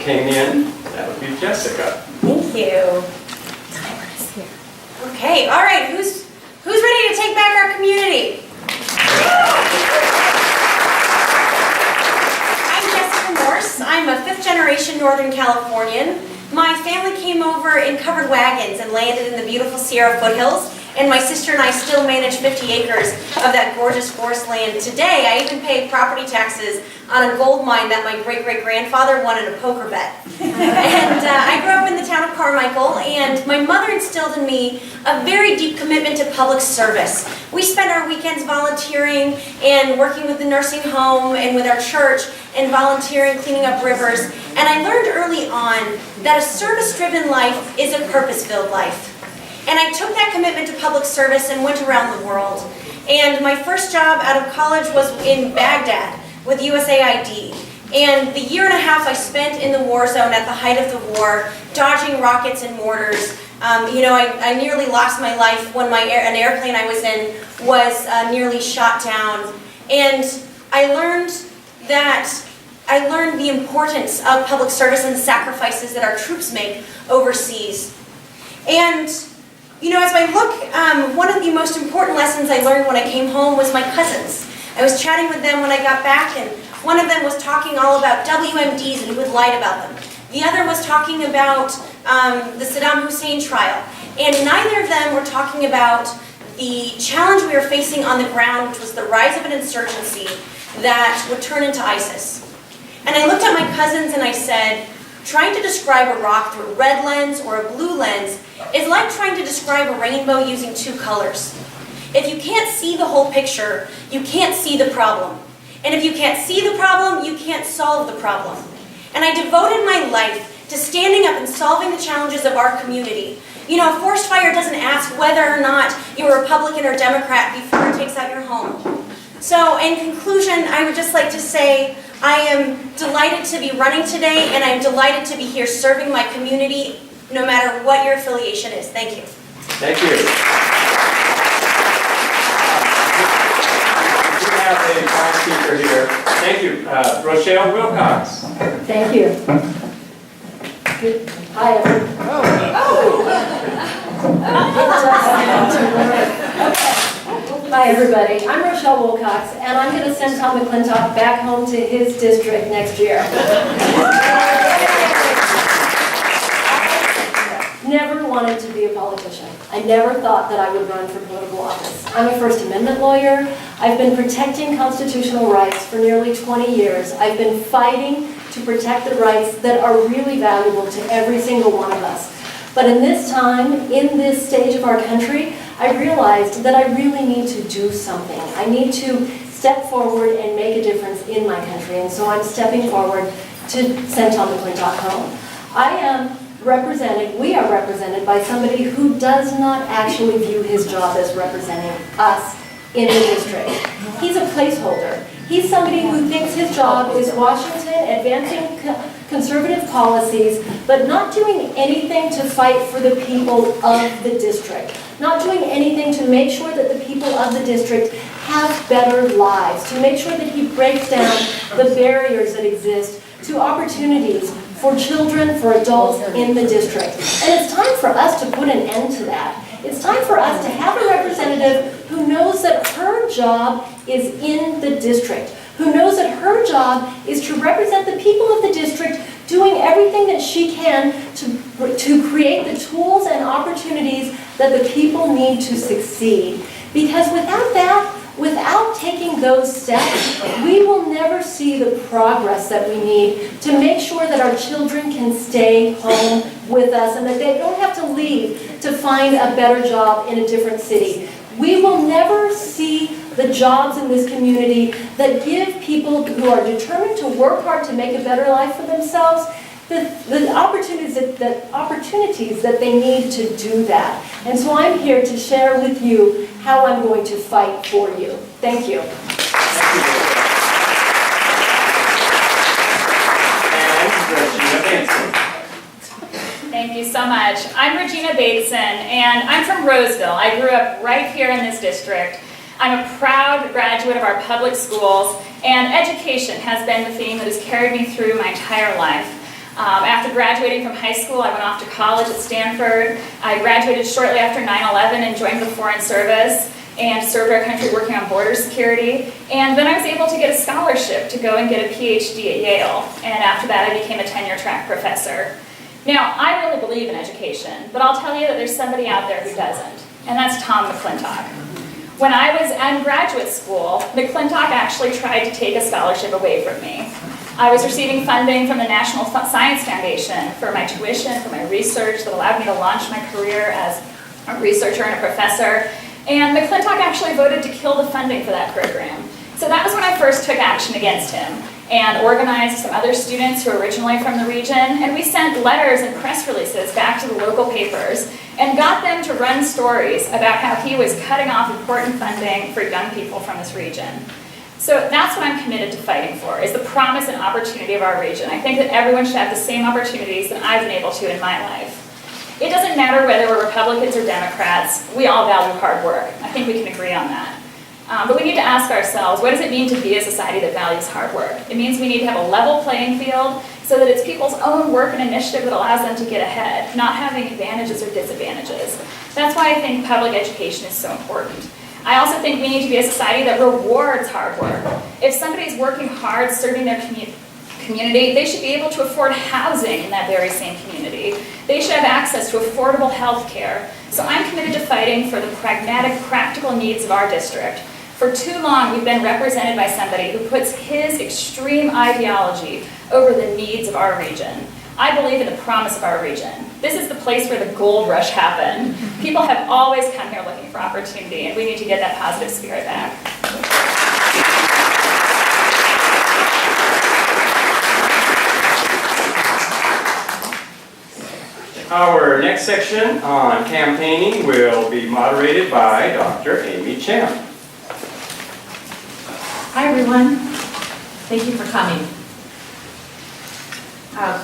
came in, that would be Jessica. Thank you. Okay, all right, who's ready to take back our community? I'm Jessica Morse. I'm a fifth-generation Northern Californian. My family came over in covered wagons and landed in the beautiful Sierra Foothills, and my sister and I still manage 50 acres of that gorgeous forest land today. I even pay property taxes on a gold mine that my great-great-grandfather won in a poker bet. And I grew up in the town of Carmichael, and my mother instilled in me a very deep commitment to public service. We spent our weekends volunteering and working with the nursing home and with our church and volunteering, cleaning up rivers. And I learned early on that a service-driven life is a purpose-filled life. And I took that commitment to public service and went around the world. And my first job out of college was in Baghdad with USAID. And the year and a half I spent in the war zone at the height of the war, dodging rockets and mortars. I nearly lost my life when an airplane I was in was nearly shot down. And I learned the importance of public service and the sacrifices that our troops make overseas. And as I look, one of the most important lessons I learned when I came home was my cousins. I was chatting with them when I got back, and one of them was talking all about WMDs and who had lied about them. The other was talking about the Saddam Hussein trial. And neither of them were talking about the challenge we were facing on the ground, which was the rise of an insurgency that would turn into ISIS. And I looked at my cousins and I said, trying to describe a rock through a red lens or a blue lens is like trying to describe a rainbow using two colors. If you can't see the whole picture, you can't see the problem. And if you can't see the problem, you can't solve the problem. And I devoted my life to standing up and solving the challenges of our community. A forest fire doesn't ask whether or not you're a Republican or Democrat before it takes out your home. So in conclusion, I would just like to say I am delighted to be running today, and I'm delighted to be here serving my community, no matter what your affiliation is. Thank you. Thank you. We have a fine speaker here. Thank you, Rochelle Wilcox. Thank you. Good. Hi, everyone. Hi, everybody. I'm Rochelle Wilcox, and I'm going to send Tom McClintock back home to his district next year. Never wanted to be a politician. I never thought that I would run for political office. I'm a First Amendment lawyer. I've been protecting constitutional rights for nearly 20 years. I've been fighting to protect the rights that are really valuable to every single one of us. But in this time, in this stage of our country, I realized that I really need to do something. I need to step forward and make a difference in my country. And so I'm stepping forward to send Tom McClintock home. We are represented by somebody who does not actually view his job as representing us in the district. He's a placeholder. He's somebody who thinks his job is Washington, advancing conservative policies, but not doing anything to fight for the people of the district. Not doing anything to make sure that the people of the district have better lives, to make sure that he breaks down the barriers that exist to opportunities for children, for adults in the district. And it's time for us to put an end to that. It's time for us to have a representative who knows that her job is in the district, who knows that her job is to represent the people of the district, doing everything that she can to create the tools and opportunities that the people need to succeed. Because without that, without taking those steps, we will never see the progress that we need to make sure that our children can stay home with us and that they don't have to leave to find a better job in a different city. We will never see the jobs in this community that give people who are determined to work hard to make a better life for themselves the opportunities that they need to do that. And so I'm here to share with you how I'm going to fight for you. Thank you. Thank you so much. I'm Regina Bateson, and I'm from Roseville. I grew up right here in this district. I'm a proud graduate of our public schools, and education has been the theme that has carried me through my entire life. After graduating from high school, I went off to college at Stanford. I graduated shortly after 9/11 and joined the Foreign Service and served our country working on border security. And then I was able to get a scholarship to go and get a PhD at Yale. And after that, I became a tenure-track professor. Now, I really believe in education, but I'll tell you that there's somebody out there who doesn't, and that's Tom McClintock. When I was in graduate school, McClintock actually tried to take a scholarship away from me. I was receiving funding from the National Science Foundation for my tuition, for my research that allowed me to launch my career as a researcher and a professor. And McClintock actually voted to kill the funding for that program. So that was when I first took action against him and organized some other students who were originally from the region. And we sent letters and press releases back to the local papers and got them to run stories about how he was cutting off important funding for young people from this region. So that's what I'm committed to fighting for, is the promise and opportunity of our region. I think that everyone should have the same opportunities that I've been able to in my life. It doesn't matter whether we're Republicans or Democrats, we all value hard work. I think we can agree on that. But we need to ask ourselves, what does it mean to be a society that values hard work? It means we need to have a level playing field so that it's people's own work and initiative that allows them to get ahead, not having advantages or disadvantages. That's why I think public education is so important. I also think we need to be a society that rewards hard work. If somebody's working hard serving their community, they should be able to afford housing in that very same community. They should have access to affordable health care. So I'm committed to fighting for the pragmatic, practical needs of our district. For too long, we've been represented by somebody who puts his extreme ideology over the needs of our region. I believe in the promise of our region. This is the place where the gold rush happened. People have always come here looking for opportunity, and we need to get that positive spirit back. Our next section on campaigning will be moderated by Dr. Amy Champ. Hi everyone, thank you for coming.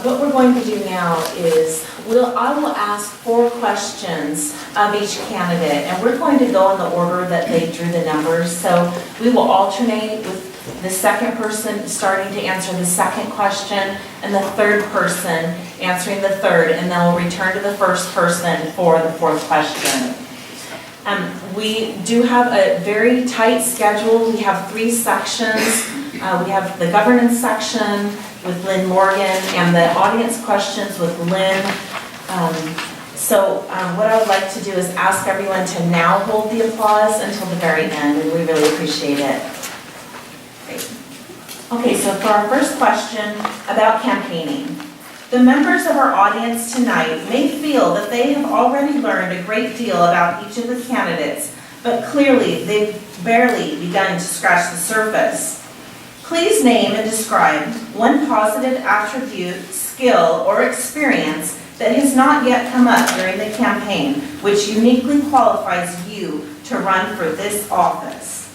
What we're going to do now is I will ask 4 questions of each candidate, and we're going to go in the order that they drew the numbers. So we will alternate with the second person starting to answer the second question and the third person answering the third, and then we'll return to the first person for the 4th question. We do have a very tight schedule. We have 3 sections. We have the governance section with Lynn Morgan and the audience questions with Lynn. What I would like to do is ask everyone to now hold the applause until the very end, and we really appreciate it. Great. Okay, so for our first question about campaigning. The members of our audience tonight may feel that they have already learned a great deal about each of the candidates, but clearly they've barely begun to scratch the surface. Please name and describe one positive attribute, skill, or experience that has not yet come up during the campaign, which uniquely qualifies you to run for this office.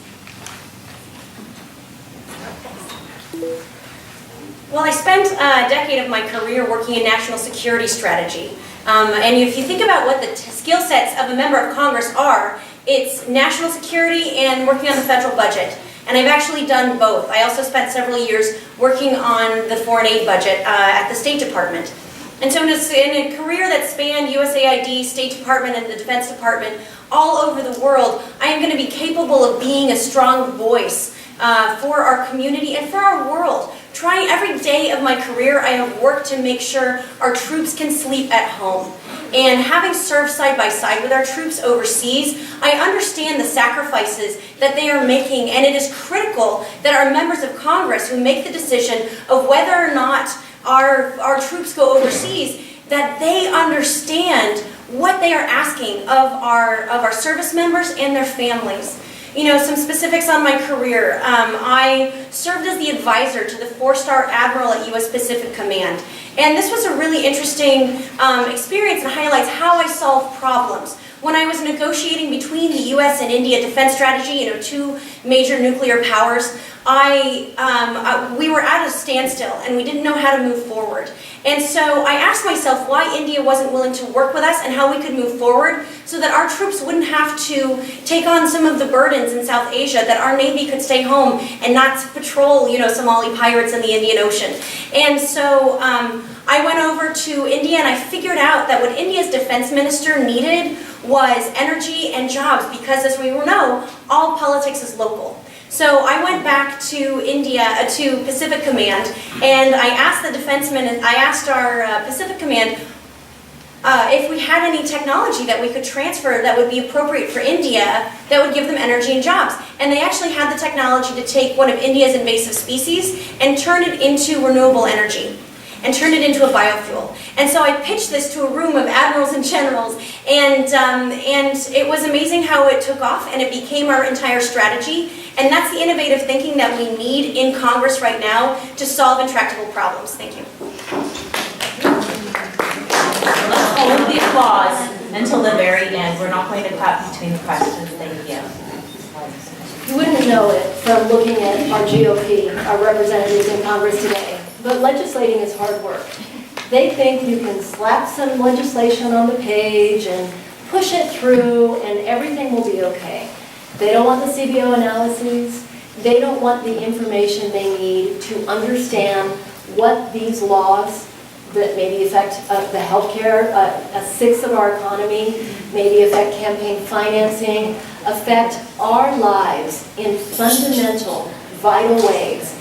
Well, I spent a decade of my career working in national security strategy. And if you think about what the skill sets of a member of Congress are, it's national security and working on the federal budget. And I've actually done both. I also spent several years working on the foreign aid budget at the State Department. And so in a career that spanned USAID, State Department, and the Defense Department all over the world, I am going to be capable of being a strong voice for our community and for our world. Trying every day of my career, I have worked to make sure our troops can sleep at home. And having served side by side with our troops overseas, I understand the sacrifices that they are making, and it is critical that our members of Congress who make the decision of whether or not our troops go overseas, that they understand what they are asking of our service members and their families. You know, some specifics on my career. I served as the advisor to the 4-star admiral at U.S. Pacific Command. And this was a really interesting experience and highlights how I solve problems. When I was negotiating between the U.S. and India defense strategy, 2 major nuclear powers, we were at a standstill and we didn't know how to move forward. And so I asked myself why India wasn't willing to work with us and how we could move forward so that our troops wouldn't have to take on some of the burdens in South Asia, that our Navy could stay home and not patrol, Somali pirates in the Indian Ocean. And so I went went over to India and I figured out that what India's defense minister needed was energy and jobs, because as we know, all politics is local. So I went back to India, to Pacific Command, and I asked our Pacific Command if we had any technology that we could transfer that would be appropriate for India that would give them energy and jobs. And they actually had the technology to take one of India's invasive species and turn it into renewable energy, and turn it into a biofuel. And so I pitched this to a room of admirals and generals, and it was amazing how it took off, and it became our entire strategy. And that's the innovative thinking that we need in Congress right now to solve intractable problems. Thank you. Let's hold the applause until the very end. We're not going to cut between the questions. Thank you. You wouldn't know it from looking at our GOP, our representatives in Congress today, but legislating is hard work. They think you can slap some legislation on the page and push it through and everything will be okay. They don't want the CBO analyses. They don't want the information they need to understand what these laws that maybe affect the healthcare, a sixth of our economy, maybe affect campaign financing, affect our lives in fundamental, vital ways.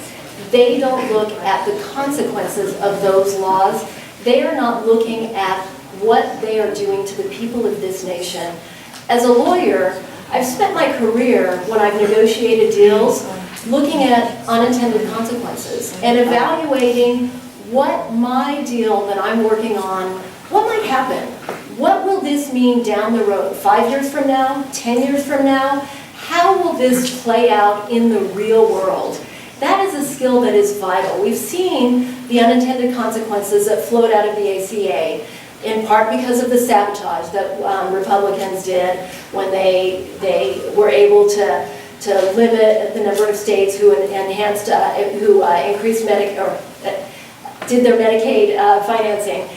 They don't look at the consequences of those laws. They are not looking at what they are doing to the people of this nation. As a lawyer, I've spent my career, when I've negotiated deals, looking at unintended consequences and evaluating what my deal that I'm working on, what might happen? What will this mean down the road? 5 years from now? 10 years from now? How will this play out in the real world? That is a skill that is vital. We've seen the unintended consequences that flowed out of the ACA, in part because of the sabotage that Republicans did when they were able to limit the number of states who increased did their Medicaid financing.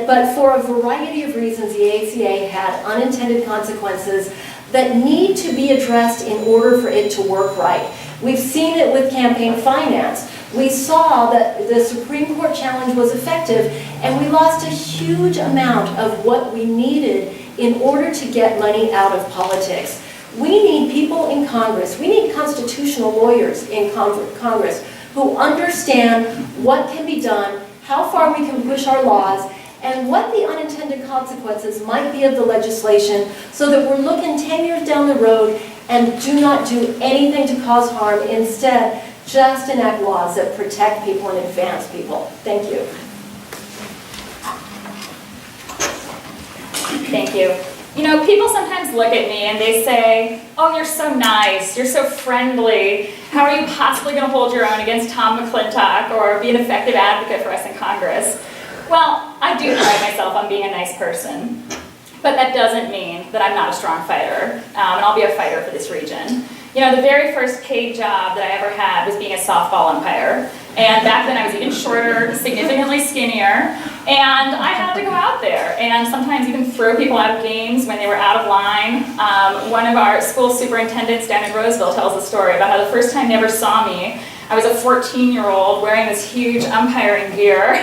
But for a variety of reasons, the ACA had unintended consequences that need to be addressed in order for it to work right. We've seen it with campaign finance. We saw that the Supreme Court challenge was effective, and we lost a huge amount of what we needed in order to get money out of politics. We need people in Congress, we need constitutional lawyers in Congress who understand what can be done, how far we can push our laws, and what the unintended consequences might be of the legislation, so that we're looking 10 years down the road and do not do anything to cause harm. Instead, just enact laws that protect people and advance people. Thank you. Thank you. You know, people sometimes look at me and they say, oh, you're so nice, you're so friendly. How are you possibly going to hold your own against Tom McClintock or be an effective advocate for us in Congress? Well, I do pride myself on being a nice person, but that doesn't mean that I'm not a strong fighter, and I'll be a fighter for this region. You know, the very first paid job that I ever had was being a softball umpire. And back then I was even shorter, significantly skinnier, and I had to go out there and sometimes even throw people out of games when they were out of line. One of our school superintendents down in Roseville tells a story about how the first time they ever saw me, I was a 14-year-old wearing this huge umpiring gear,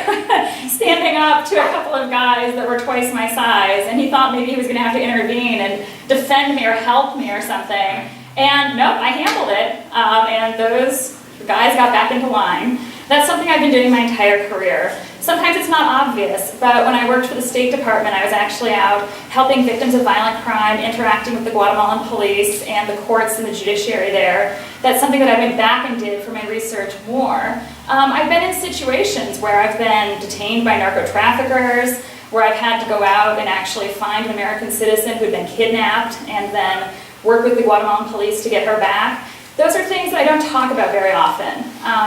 standing up to a couple of guys that were twice my size, and he thought maybe he was going to have to intervene and defend me or help me or something. And nope, I handled it, and those guys got back into line. That's something I've been doing my entire career. Sometimes it's not obvious, but when I worked for the State Department, I was actually out helping victims of violent crime, interacting with the Guatemalan police and the courts and the judiciary there. That's something that I went back and did for my research more. I've been in situations where I've been detained by narco-traffickers, where I've had to go out and actually find an American citizen who'd been kidnapped and then work with the Guatemalan police to get her back. Those are things that I don't talk about very often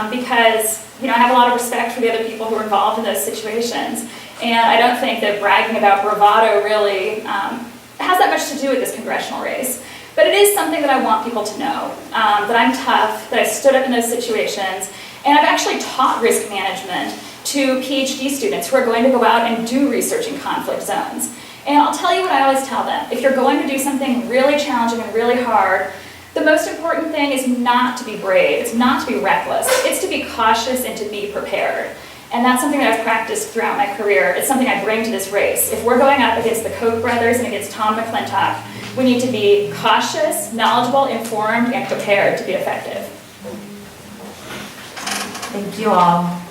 because I have a lot of respect for the other people who are involved in those situations. And I don't think that bragging about bravado really has that much to do with this congressional race. But it is something that I want people to know, that I'm tough, that I stood up in those situations, and I've actually taught risk management to PhD students who are going to go out and do research in conflict zones. And I'll tell you what I always tell them. If you're going to do something really challenging and really hard, the most important thing is not to be brave, it's not to be reckless, it's to be cautious and to be prepared. And that's something that I've practiced throughout my career. It's something I bring to this race. If we're going up against the Koch brothers and against Tom McClintock, we need to be cautious, knowledgeable, informed, and prepared to be effective. Thank you all.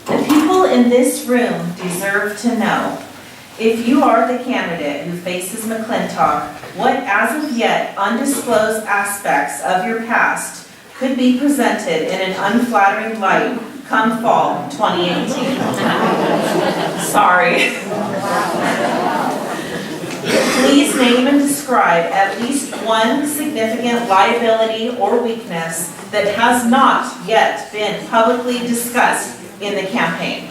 The people in this room deserve to know, if you are the candidate who faces McClintock, what as of yet undisclosed aspects of your past could be presented in an unflattering light come fall 2018. Sorry. Please name and describe at least one significant liability or weakness that has not yet been publicly discussed in the campaign.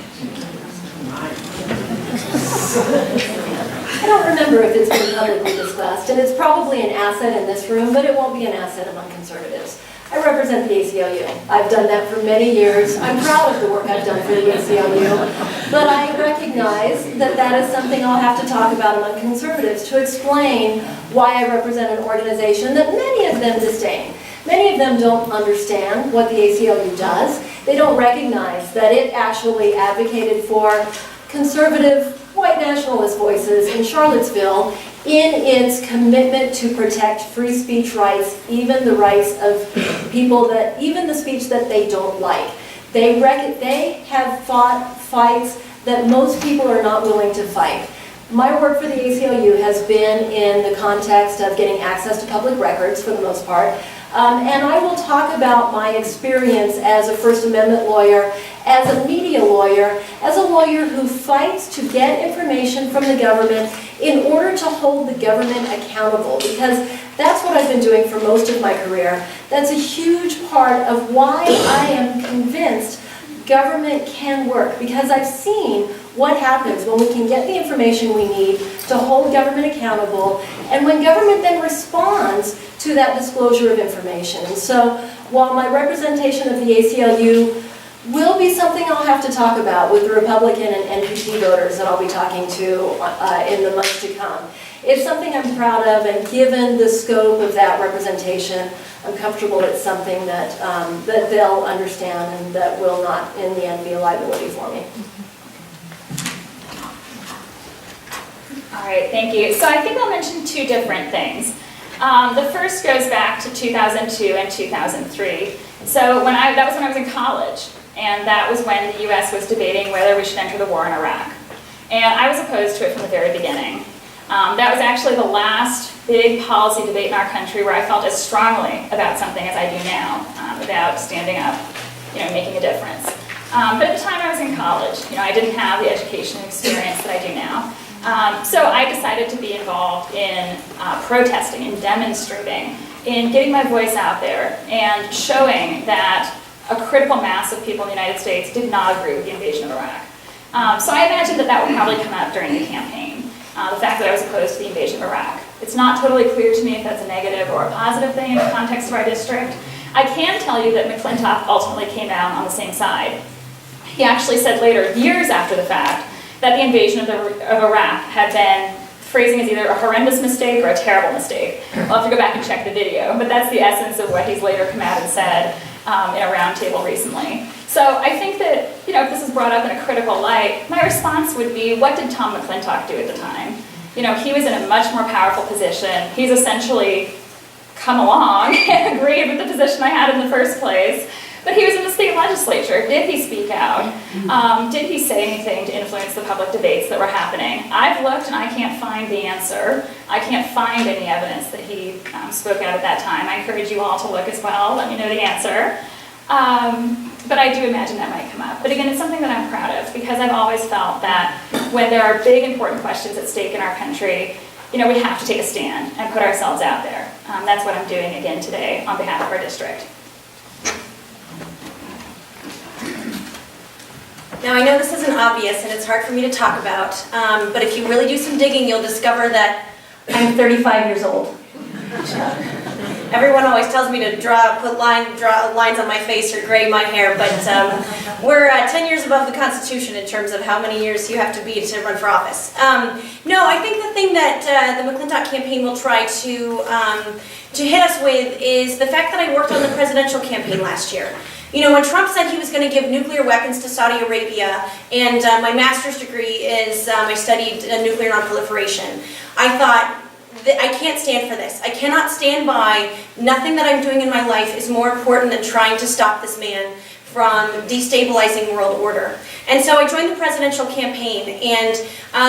I don't remember if it's been publicly discussed, and it's probably an asset in this room, but it won't be an asset among conservatives. I represent the ACLU. I've done that for many years. I'm proud of the work I've done for the ACLU, but I recognize that that is something I'll have to talk about among conservatives to explain why I represent an organization that many of them disdain. Many of them don't understand what the ACLU does. They don't recognize that it actually advocated for conservative white nationalist voices in Charlottesville in its commitment to protect free speech rights, even the rights of people that, even the speech that they don't like. They have fought fights that most people are not willing to fight. My work for the ACLU has been in the context of getting access to public records for the most part. And I will talk about my experience as a First Amendment lawyer, as a media lawyer, as a lawyer who fights to get information from the government in order to hold the government accountable, because that's what I've been doing for most of my career. That's a huge part of why I am convinced government can work, because I've seen what happens when we can get the information we need to hold government accountable, and when government then responds to that disclosure of information. And so while my representation of the ACLU will be something I'll have to talk about with the Republican and NPP voters that I'll be talking to in the months to come, it's something I'm proud of, and given the scope of that representation, I'm comfortable it's something that, that they'll understand and that will not, in the end, be a liability for me. All right, thank you. So I think I'll mention two different things. The first goes back to 2002 and 2003. So that was when I was in college, and that was when the U.S. was debating whether we should enter the war in Iraq. And I was opposed to it from the very beginning. That was actually the last big policy debate in our country where I felt as strongly about something as I do now, about standing up, making a difference. But at the time I was in college, I didn't have the education and experience that I do now. So I decided to be involved in protesting and demonstrating, in getting my voice out there and showing that a critical mass of people in the United States did not agree with the invasion of Iraq. So I imagined that would probably come up during the campaign, the fact that I was opposed to the invasion of Iraq. It's not totally clear to me if that's a negative or a positive thing in the context of our district. I can tell you that McClintock ultimately came out on the same side. He actually said later, years after the fact, that the invasion of Iraq had been phrasing as either a horrendous mistake or a terrible mistake. I'll have to go back and check the video, but that's the essence of what he's later come out and said in a roundtable recently. So I think that, if this is brought up in a critical light, my response would be, what did Tom McClintock do at the time? He was in a much more powerful position. He's essentially come along and agreed with the position I had in the first place. But he was in the state legislature. Did he speak out? Did he say anything to influence the public debates that were happening? I've looked and I can't find the answer. I can't find any evidence that he spoke out at that time. I encourage you all to look as well. Let me know the answer. But I do imagine that might come up. But again, it's something that I'm proud of, because I've always felt that when there are big, important questions at stake in our country, we have to take a stand and put ourselves out there. That's what I'm doing again today on behalf of our district. Now, I know this isn't obvious and it's hard for me to talk about, but if you really do some digging, you'll discover that I'm 35 years old. Everyone always tells me to draw lines on my face or gray my hair, but we're 10 years above the Constitution in terms of how many years you have to be to run for office. No, I think the thing that the McClintock campaign will try to hit us with is the fact that I worked on the presidential campaign last year. You know, when Trump said he was going to give nuclear weapons to Saudi Arabia, and my master's degree is, I studied nuclear nonproliferation, I thought, I can't stand for this. I cannot stand by. Nothing that I'm doing in my life is more important than trying to stop this man from destabilizing world order. And so I joined the presidential campaign, and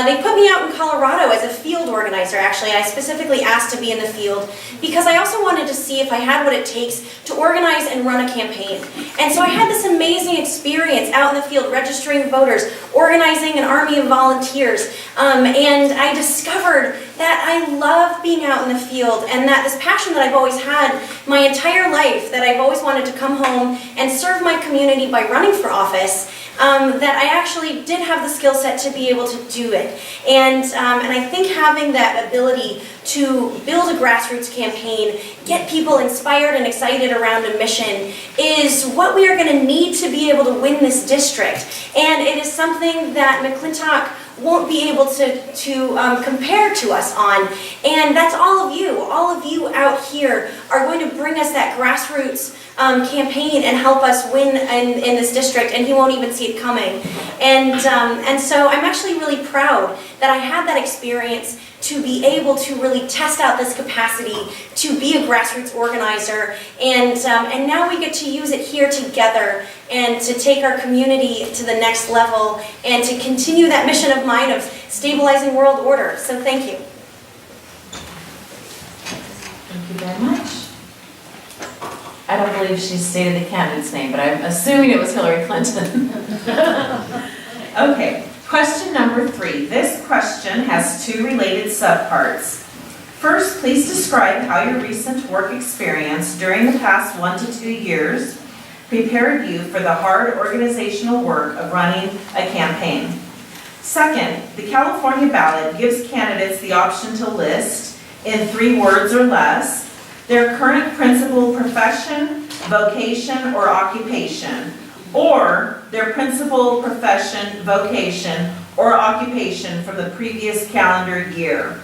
they put me out in Colorado as a field organizer, actually. I specifically asked to be in the field because I also wanted to see if I had what it takes to organize and run a campaign. And so I had this amazing experience out in the field, registering voters, organizing an army of volunteers, and I discovered that I love being out in the field, and that this passion that I've always had my entire life, that I've always wanted to come home and serve my community by running for office, that I actually did have the skill set to be able to do it. And I think having that ability to build a grassroots campaign, get people inspired and excited around a mission, is what we are going to need to be able to win this district. And it is something that McClintock won't be able to compare to us on. And that's all of you. All of you out here are going to bring us that grassroots campaign and help us win in this district, and he won't even see it coming. And so I'm actually really proud that I had that experience to be able to really test out this capacity to be a grassroots organizer, and now we get to use it here together and to take our community to the next level and to continue that mission of mine of stabilizing world order. So thank you. Thank you very much. I don't believe she stated the candidate's name, but I'm assuming it was Hillary Clinton. Okay, question number 3. This question has 2 related subparts. First, please describe how your recent work experience during the past 1 to 2 years prepared you for the hard organizational work of running a campaign. Second, the California ballot gives candidates the option to list, in 3 words or less, their current principal profession, vocation, or occupation, or their principal profession, vocation, or occupation from the previous calendar year.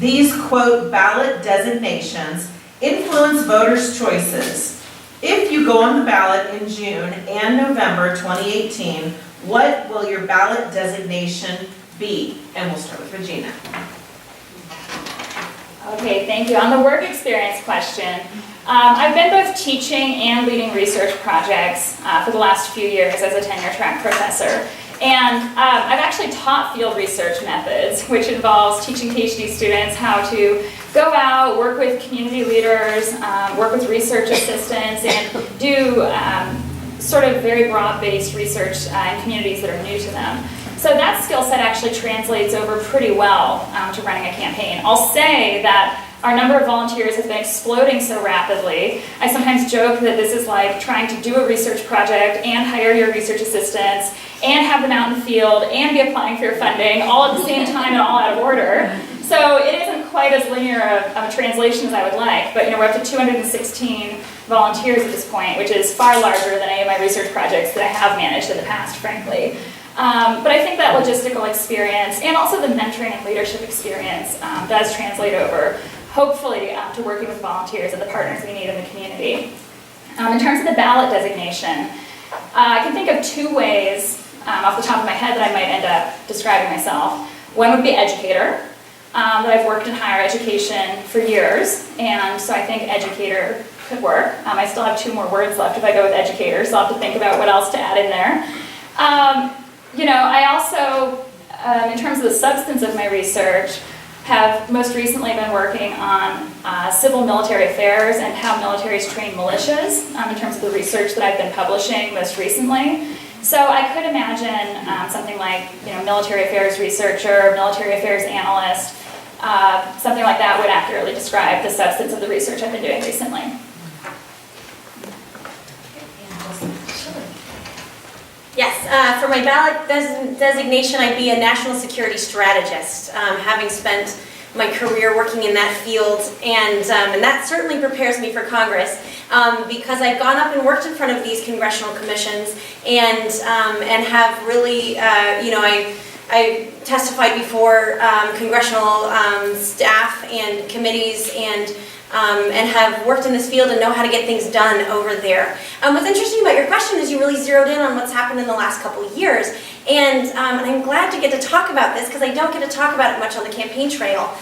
These, quote, ballot designations influence voters' choices. If you go on the ballot in June and November 2018, what will your ballot designation be? And we'll start with Regina. Okay, thank you. On the work experience question, I've been both teaching and leading research projects for the last few years as a tenure-track professor. And I've actually taught field research methods, which involves teaching PhD students how to go out, work with community leaders, work with research assistants, and do sort of very broad-based research in communities that are new to them. So that skill set actually translates over pretty well to running a campaign. I'll say that our number of volunteers has been exploding so rapidly. I sometimes joke that this is like trying to do a research project and hire your research assistants and have them out in the field and be applying for your funding all at the same time and all out of order. So it isn't quite as linear of a translation as I would like, but we're up to 216 volunteers at this point, which is far larger than any of my research projects that I have managed in the past, frankly. But I think that logistical experience and also the mentoring and leadership experience does translate over, hopefully, to working with volunteers and the partners we need in the community. In terms of the ballot designation, I can think of 2 ways off the top of my head that I might end up describing myself. One would be educator, that I've worked in higher education for years, and so I think educator could work. I still have 2 more words left if I go with educator, so I'll have to think about what else to add in there. I also, in terms of the substance of my research, have most recently been working on civil military affairs and how militaries train militias in terms of the research that I've been publishing most recently. So I could imagine something like military affairs researcher, military affairs analyst, something like that would accurately describe the substance of the research I've been doing recently. Yes, for my ballot designation, I'd be a national security strategist, having spent my career working in that field, and that certainly prepares me for Congress, because I've gone up and worked in front of these congressional commissions, and have really, I testified before congressional staff and committees, and and have worked in this field and know how to get things done over there. What's interesting about your question is you really zeroed in on what's happened in the last couple of years. And I'm glad to get to talk about this because I don't get to talk about it much on the campaign trail.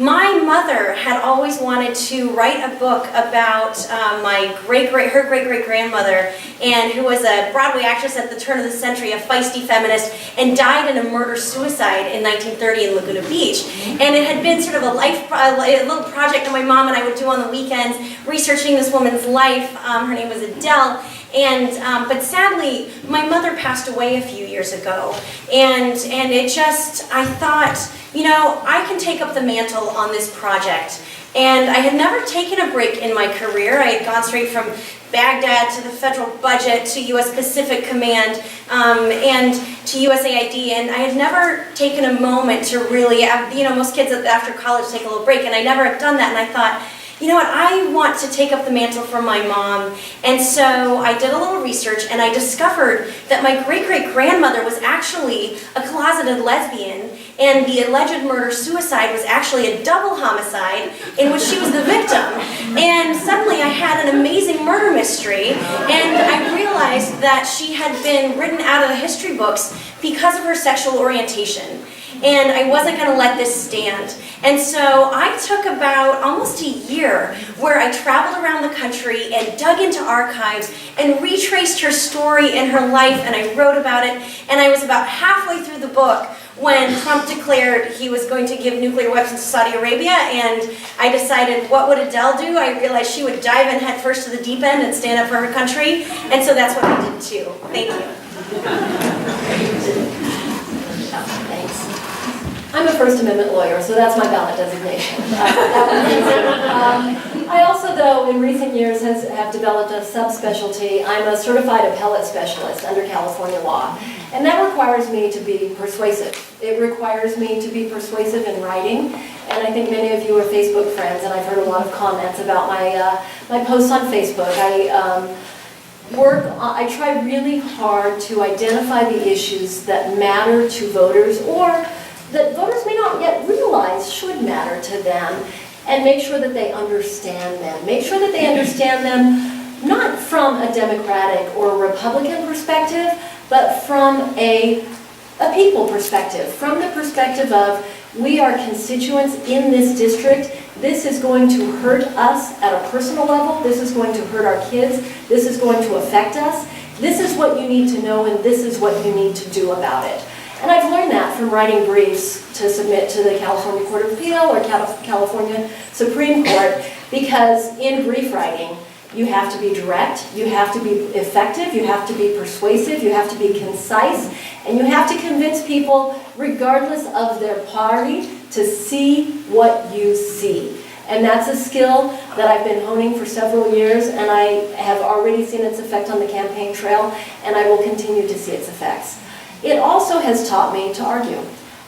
My mother had always wanted to write a book about her great-great-grandmother, and who was a Broadway actress at the turn of the century, a feisty feminist, and died in a murder-suicide in 1930 in Laguna Beach. And it had been sort of a little project that my mom and I would do on the weekends, researching this woman's life. Her name was Adele. But sadly, my mother passed away a few years ago, and it just, I thought, you know, I can take up the mantle on this project. And I had never taken a break in my career. I had gone straight from Baghdad to the federal budget to U.S. Pacific Command and to USAID, and I had never taken a moment to really, you know, most kids after college take a little break, and I never have done that, and I thought, you know what, I want to take up the mantle from my mom. And so I did a little research and I discovered that my great-great-grandmother was actually a closeted lesbian, and the alleged murder-suicide was actually a double homicide in which she was the victim. And suddenly I had an amazing murder mystery, and I realized that she had been written out of the history books because of her sexual orientation. And I wasn't going to let this stand. And so I took about almost a year where I traveled around the country and dug into archives and retraced her story and her life, and I wrote about it. And I was about halfway through the book when Trump declared he was going to give nuclear weapons to Saudi Arabia, and I decided, what would Adele do? I realized she would dive in head first to the deep end and stand up for her country, and so that's what I did too. Thank you. Thanks. I'm a First Amendment lawyer, so that's my ballot designation. I also, though, in recent years have developed a subspecialty. I'm a certified appellate specialist under California law, and that requires me to be persuasive. It requires me to be persuasive in writing, and I think many of you are Facebook friends, and I've heard a lot of comments about my posts on Facebook. I try really hard to identify the issues that matter to voters, or that voters may not yet realize should matter to them, and make sure that they understand them. Make sure that they understand them not from a Democratic or Republican perspective, but from a people perspective, from the perspective of, we are constituents in this district. This is going to hurt us at a personal level. This is going to hurt our kids. This is going to affect us. This is what you need to know, and this is what you need to do about it. And I've learned that from writing briefs to submit to the California Court of Appeal or California Supreme Court, because in brief writing, you have to be direct, you have to be effective, you have to be persuasive, you have to be concise, and you have to convince people, regardless of their party, to see what you see. And that's a skill that I've been honing for several years, and I have already seen its effect on the campaign trail, and I will continue to see its effects. It also has taught me to argue,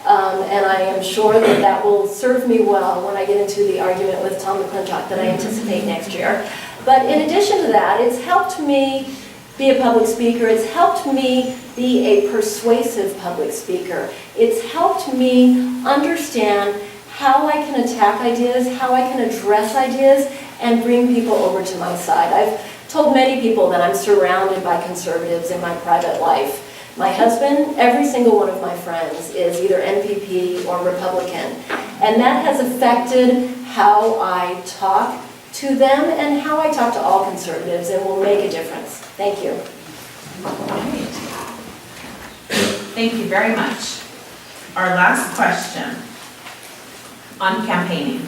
and I am sure that that will serve me well when I get into the argument with Tom McClintock that I anticipate next year. But in addition to that, it's helped me be a public speaker. It's helped me be a persuasive public speaker. It's helped me understand how I can attack ideas, how I can address ideas, and bring people over to my side. I've told many people that I'm surrounded by conservatives in my private life. My husband, every single one of my friends is either NPP or Republican, and that has affected how I talk to them and how I talk to all conservatives, and will make a difference. Thank you. Thank you very much. Our last question on campaigning.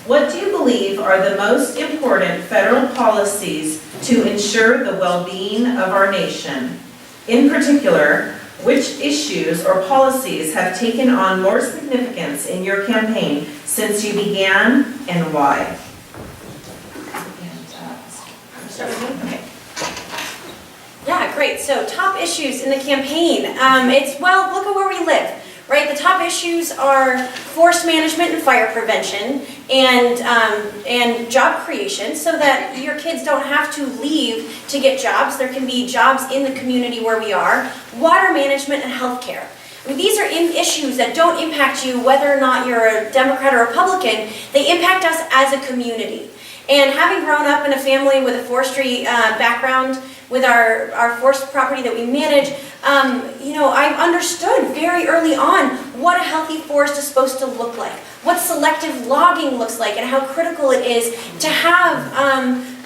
What do you believe are the most important federal policies to ensure the well-being of our nation? In particular, which issues or policies have taken on more significance in your campaign since you began, and why? Okay. Yeah, great. So top issues in the campaign. Well, look at where we live. right? The top issues are forest management and fire prevention and job creation so that your kids don't have to leave to get jobs. There can be jobs in the community where we are. Water management and healthcare. I mean, these are issues that don't impact you whether or not you're a Democrat or Republican. They impact us as a community. And having grown up in a family with a forestry background, with our forest property that we manage, I understood very early on what a healthy forest is supposed to look like, what selective logging looks like, and how critical it is to have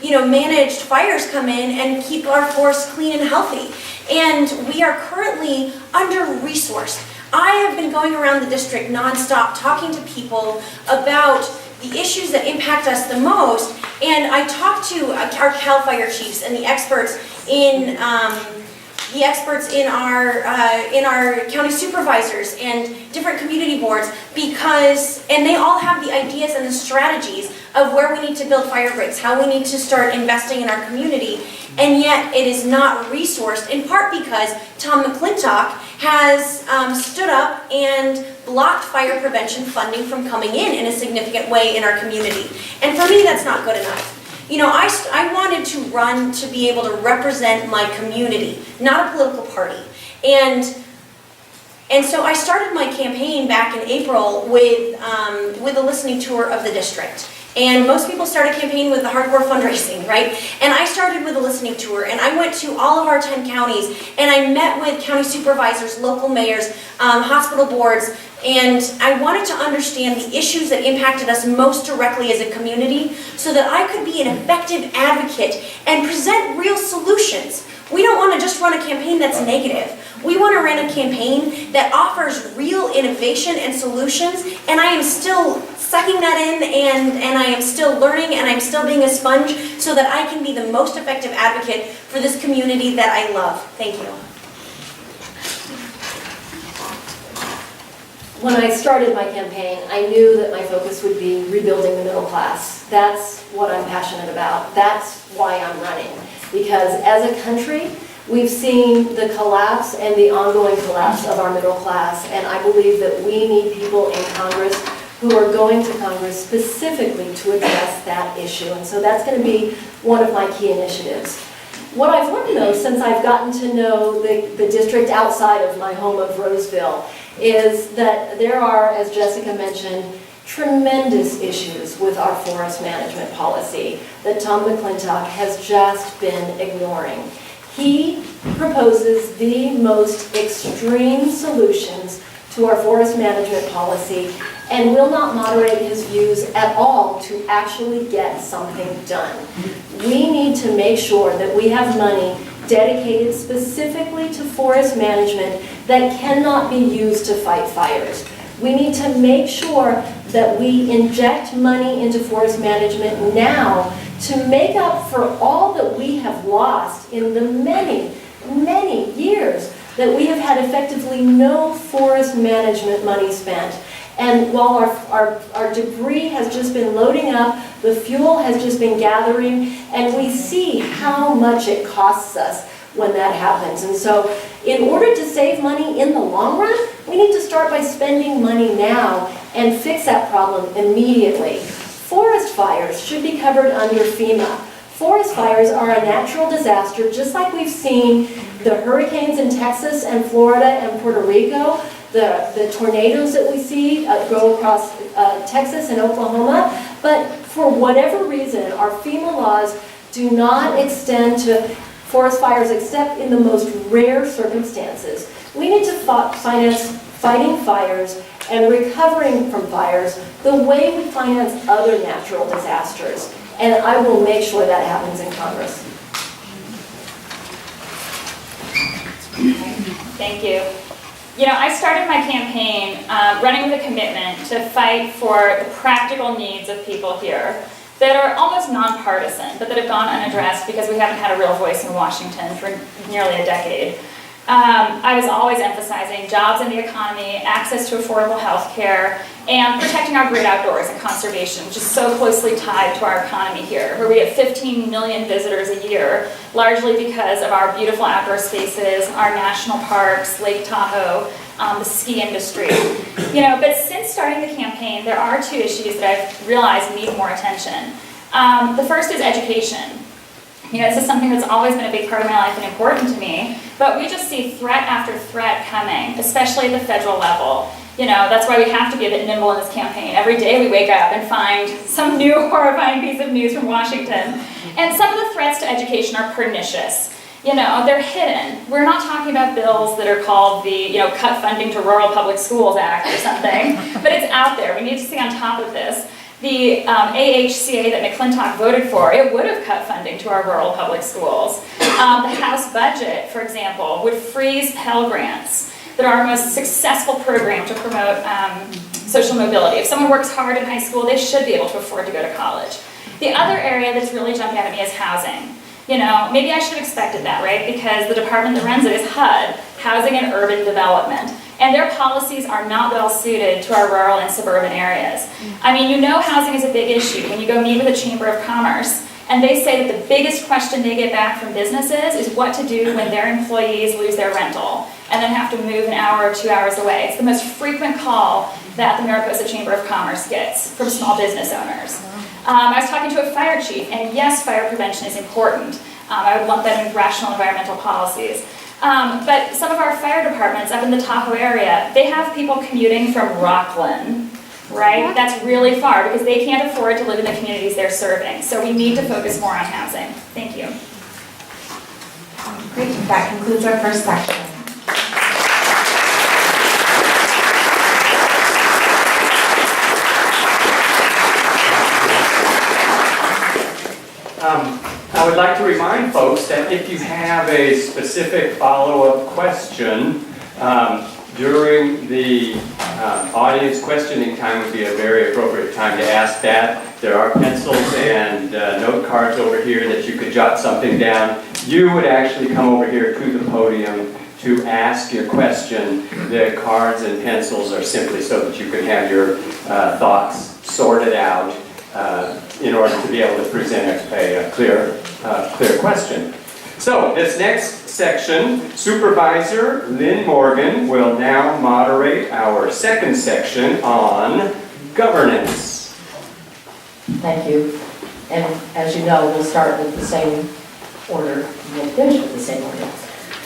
managed fires come in and keep our forests clean and healthy. And we are currently under-resourced. I have been going around the district nonstop talking to people about the issues that impact us the most, and I talked to our CAL FIRE chiefs and the experts in our county supervisors and different community boards and they all have the ideas and the strategies of where we need to build fire breaks, how we need to start investing in our community, and yet it is not resourced, in part because Tom McClintock has stood up and blocked fire prevention funding from coming in a significant way in our community. And for me, that's not good enough. I wanted to run to be able to represent my community, not a political party. And so I started my campaign back in April with a listening tour of the district. And most people start a campaign with the hardcore fundraising, right? And I started with a listening tour, and I went to all of our 10 counties, and I met with county supervisors, local mayors, hospital boards, and I wanted to understand the issues that impacted us most directly as a community so that I could be an effective advocate and present real solutions. We don't want to just run a campaign that's negative. We want to run a campaign that offers real innovation and solutions, and I am still sucking that in, and I am still learning, and I'm still being a sponge so that I can be the most effective advocate for this community that I love. Thank you. When I started my campaign, I knew that my focus would be rebuilding the middle class. That's what I'm passionate about. That's why I'm running. Because as a country, we've seen the collapse and the ongoing collapse of our middle class, and I believe that we need people in Congress who are going to Congress specifically to address that issue. And so that's going to be one of my key initiatives. What I've learned, though, since I've gotten to know the district outside of my home of Roseville, is that there are, as Jessica mentioned, tremendous issues with our forest management policy that Tom McClintock has just been ignoring. He proposes the most extreme solutions to our forest management policy and will not moderate his views at all to actually get something done. We need to make sure that we have money dedicated specifically to forest management that cannot be used to fight fires. We need to make sure that we inject money into forest management now to make up for all that we have lost in the many, many years that we have had effectively no forest management money spent. And while our debris has just been loading up, the fuel has just been gathering, and we see how much it costs us when that happens. And so in order to save money in the long run, we need to start by spending money now and fix that problem immediately. Forest fires should be covered under FEMA. Forest fires are a natural disaster, just like we've seen the hurricanes in Texas and Florida and Puerto Rico, the tornadoes that we see go across Texas and Oklahoma. But for whatever reason, our FEMA laws do not extend to forest fires except in the most rare circumstances. We need to finance fighting fires and recovering from fires the way we finance other natural disasters. And I will make sure that happens in Congress. Thank you. I started my campaign running with a commitment to fight for the practical needs of people here that are almost nonpartisan, but that have gone unaddressed because we haven't had a real voice in Washington for nearly a decade. I was always emphasizing jobs in the economy, access to affordable health care, and protecting our great outdoors and conservation, which is so closely tied to our economy here, where we get 15 million visitors a year, largely because of our beautiful outdoor spaces, our national parks, Lake Tahoe, the ski industry. But since starting the campaign, there are two issues that I've realized need more attention. The first is education. This is something that's always been a big part of my life and important to me, but we just see threat after threat coming, especially at the federal level. That's why we have to be a bit nimble in this campaign. Every day we wake up and find some new horrifying piece of news from Washington. And some of the threats to education are pernicious. They're hidden. We're not talking about bills that are called the, Cut Funding to Rural Public Schools Act or something, but it's out there. We need to stay on top of this. The AHCA that McClintock voted for, it would have cut funding to our rural public schools. The House budget, for example, would freeze Pell Grants that are our most successful program to promote social mobility. If someone works hard in high school, they should be able to afford to go to college. The other area that's really jumping out at me is housing. Maybe I should have expected that, right? Because the department that runs it is HUD, Housing and Urban Development. And their policies are not well suited to our rural and suburban areas. Housing is a big issue when you go meet with the Chamber of Commerce, and they say that the biggest question they get back from businesses is what to do when their employees lose their rental and then have to move an hour or 2 hours away. It's the most frequent call that the Mariposa Chamber of Commerce gets from small business owners. I was talking to a fire chief, and yes, fire prevention is important. I would lump that in rational environmental policies. But some of our fire departments up in the Tahoe area, they have people commuting from Rockland, right? That's really far because they can't afford to live in the communities they're serving. So we need to focus more on housing. Thank you. Great, that concludes our first section. I would like to remind folks that if you have a specific follow-up question, during the audience questioning time would be a very appropriate time to ask that. There are pencils and note cards over here that you could jot something down. You would actually come over here to the podium to ask your question. The cards and pencils are simply so that you can have your thoughts sorted out in order to be able to present a clear question. So this next section, Supervisor Lynn Morgan will now moderate our second section on governance. Thank you. And as you know, we'll start with the same order, we'll finish with the same order.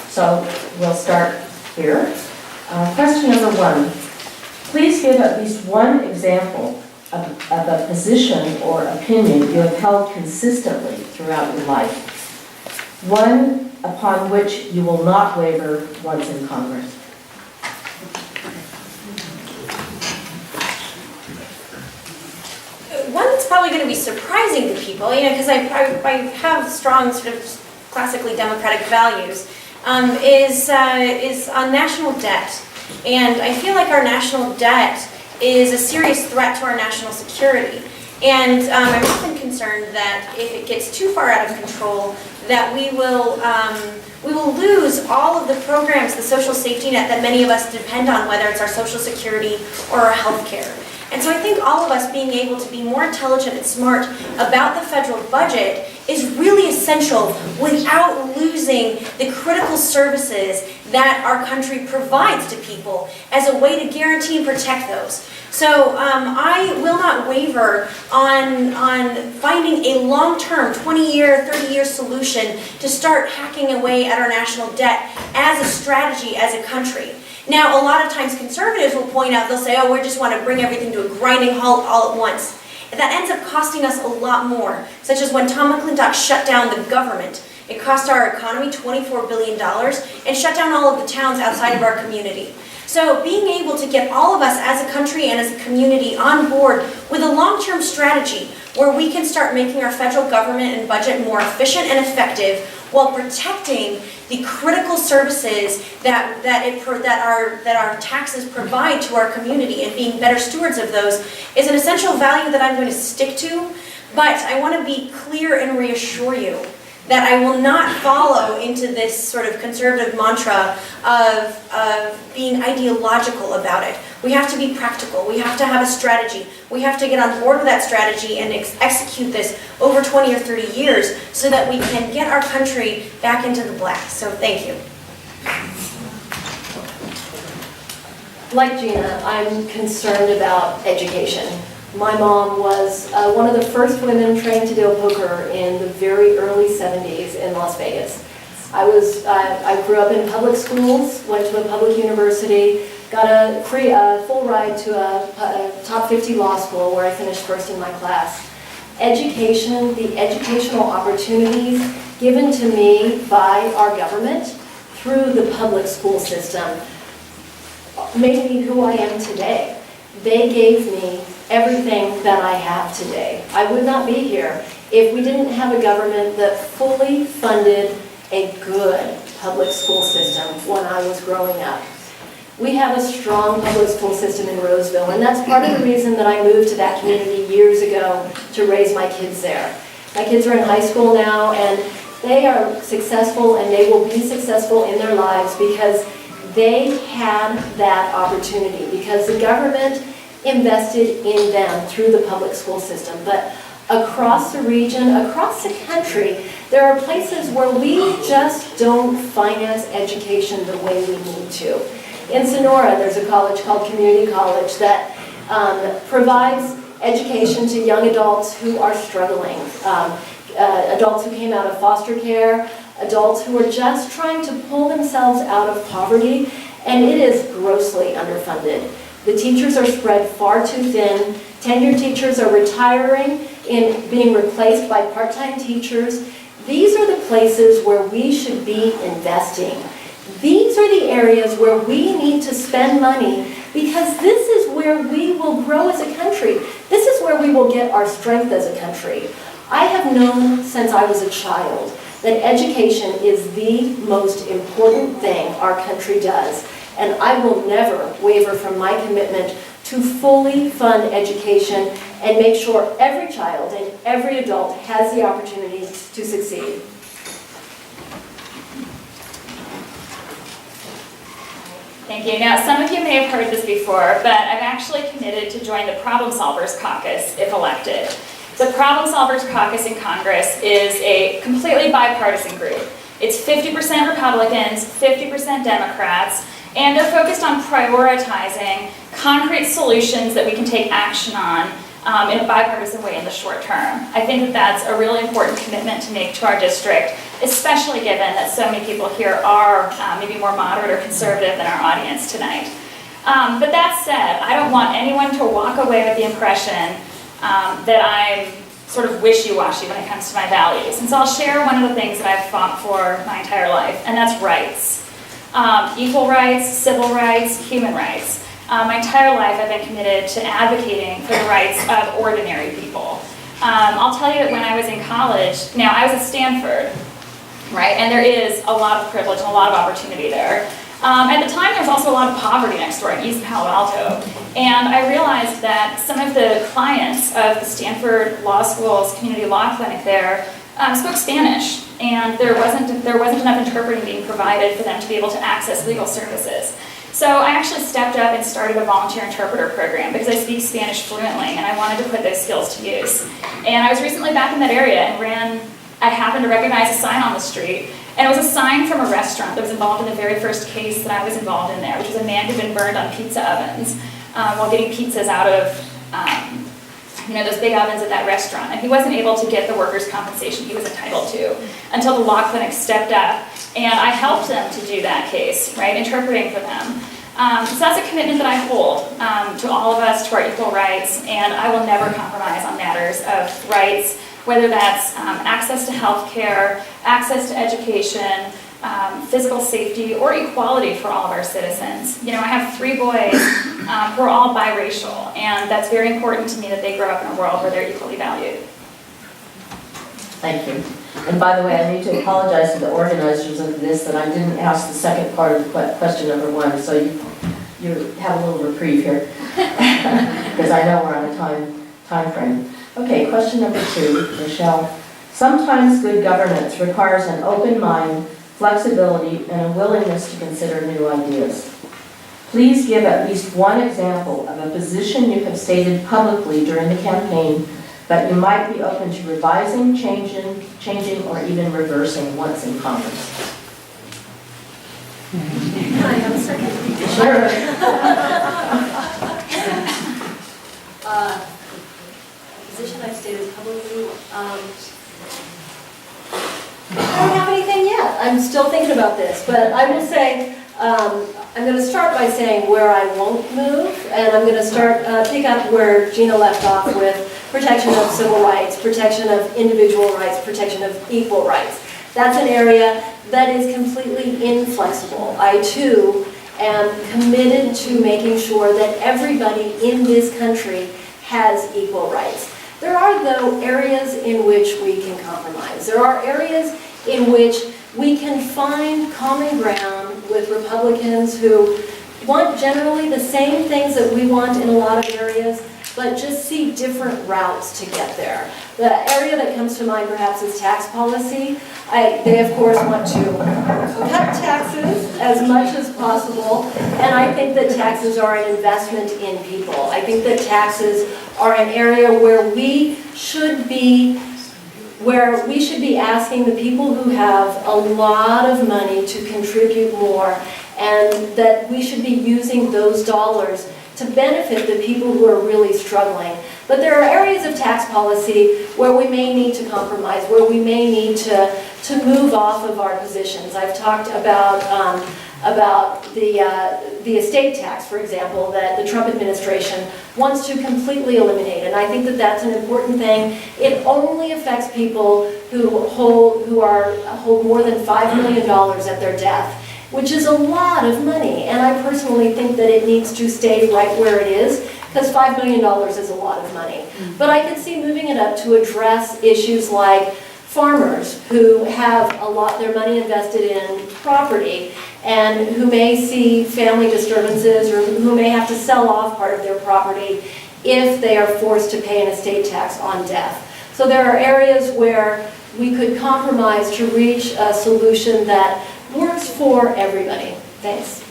So we'll start here. Question number 1. Please give at least one example of a position or opinion you have held consistently throughout your life. One upon which you will not waver once in Congress. One that's probably going to be surprising to people, because I have strong sort of classically democratic values, is on national debt. And I feel like our national debt is a serious threat to our national security. And I'm often concerned that if it gets too far out of control, that we will lose all of the programs, the social safety net that many of us depend on, whether it's our social security or our health care. And so I think all of us being able to be more intelligent and smart about the federal budget is really essential without losing the critical services that our country provides to people as a way to guarantee and protect those. So I will not waver on finding a long-term, 20-year, 30-year solution to start hacking away at our national debt as a strategy as a country. Now, a lot of times conservatives will point out, they'll say, oh, we just want to bring everything to a grinding halt all at once. That ends up costing us a lot more, such as when Tom McClintock shut down the government. It cost our economy $24 billion and shut down all of the towns outside of our community. So being able to get all of us as a country and as a community on board with a long-term strategy where we can start making our federal government and budget more efficient and effective while protecting the critical services that our taxes provide to our community and being better stewards of those is an essential value that I'm going to stick to. But I want to be clear and reassure you that I will not follow into this sort of conservative mantra of being ideological about it. We have to be practical. We have to have a strategy. We have to get on board with that strategy and execute this over 20 or 30 years so that we can get our country back into the black. So thank you. Like Gina, I'm concerned about education. My mom was one of the first women trained to deal poker in the very early 70s in Las Vegas. I grew up in public schools, went to a public university, got a full ride to a top 50 law school where I finished first in my class. Education, the educational opportunities given to me by our government through the public school system made me who I am today. They gave me everything that I have today. I would not be here if we didn't have a government that fully funded a good public school system when I was growing up. We have a strong public school system in Roseville, and that's part of the reason that I moved to that community years ago to raise my kids there. My kids are in high school now, and they are successful, and they will be successful in their lives because they had that opportunity, because the government invested in them through the public school system. But across the region, across the country, there are places where we just don't finance education the way we need to. In Sonora, there's a college called Community College that provides education to young adults who are struggling, adults who came out of foster care, adults who are just trying to pull themselves out of poverty, and it is grossly underfunded. The teachers are spread far too thin. Tenured teachers are retiring and being replaced by part-time teachers. These are the places where we should be investing. These are the areas where we need to spend money, because this is where we will grow as a country. This is where we will get our strength as a country. I have known since I was a child that education is the most important thing our country does. And I will never waver from my commitment to fully fund education and make sure every child and every adult has the opportunity to succeed. Thank you. Now, some of you may have heard this before, but I'm actually committed to join the Problem Solvers Caucus if elected. The Problem Solvers Caucus in Congress is a completely bipartisan group. It's 50% Republicans, 50% Democrats, and they're focused on prioritizing concrete solutions that we can take action on in a bipartisan way in the short term. I think that that's a really important commitment to make to our district, especially given that so many people here are maybe more moderate or conservative than our audience tonight. But that said, I don't want anyone to walk away with the impression that I'm sort of wishy-washy when it comes to my values. And so I'll share one of the things that I've fought for my entire life, and that's rights. Equal rights, civil rights, human rights. My entire life I've been committed to advocating for the rights of ordinary people. I'll tell you that when I was in college, now I was at Stanford, right, and there is a lot of privilege and a lot of opportunity there. At the time, there was also a lot of poverty next door in East Palo Alto, and I realized that some of the clients of the Stanford Law School's community law clinic there spoke Spanish, and there wasn't enough interpreting being provided for them to be able to access legal services. So I actually stepped up and started a volunteer interpreter program because I speak Spanish fluently, and I wanted to put those skills to use. And I was recently back in that area and I happened to recognize a sign on the street, and it was a sign from a restaurant that was involved in the very first case that I was involved in there, which was a man who'd been burned on pizza ovens while getting pizzas out of those big ovens at that restaurant. And he wasn't able to get the workers' compensation he was entitled to until the law clinic stepped up, and I helped them to do that case, right, interpreting for them. So that's a commitment that I hold to all of us, to our equal rights, and I will never compromise on matters of rights, whether that's access to health care, access to education, physical safety, or equality for all of our citizens. You know, I have 3 boys who are all biracial, and that's very important to me that they grow up in a world where they're equally valued. Thank you. And by the way, I need to apologize to the organizers of this that I didn't ask the second part of question number 1, so you have a little reprieve here, because I know we're on a time frame. Okay, question number 2, Michelle. Sometimes good governance requires an open mind, flexibility, and a willingness to consider new ideas. Please give at least one example of a position you have stated publicly during the campaign that you might be open to revising, changing, or even reversing once in Congress. Can I have a second? Sure. Position I've stated publicly. I don't have anything yet. I'm still thinking about this, but I will say, I'm going to start by saying where I won't move, and I'm going to pick up where Gina left off with protection of civil rights, protection of individual rights, protection of equal rights. That's an area that is completely inflexible. I too am committed to making sure that everybody in this country has equal rights. There are, though, areas in which we can compromise. There are areas in which we can find common ground with Republicans who want generally the same things that we want in a lot of areas, but just see different routes to get there. The area that comes to mind perhaps is tax policy. They of course want to cut taxes as much as possible, and I think that taxes are an investment in people. I think that taxes are an area where we should be asking the people who have a lot of money to contribute more, and that we should be using those dollars to benefit the people who are really struggling. But there are areas of tax policy where we may need to compromise, where we may need to move off of our positions. I've talked about the estate tax, for example, that the Trump administration wants to completely eliminate. And I think that that's an important thing. It only affects people who hold more than $5 million at their death, which is a lot of money. And I personally think that it needs to stay right where it is, because $5 million is a lot of money. But I could see moving it up to address issues like farmers who have their money invested in property and who may see family disturbances or who may have to sell off part of their property if they are forced to pay an estate tax on death. So there are areas where we could compromise to reach a solution that works for everybody. Thanks.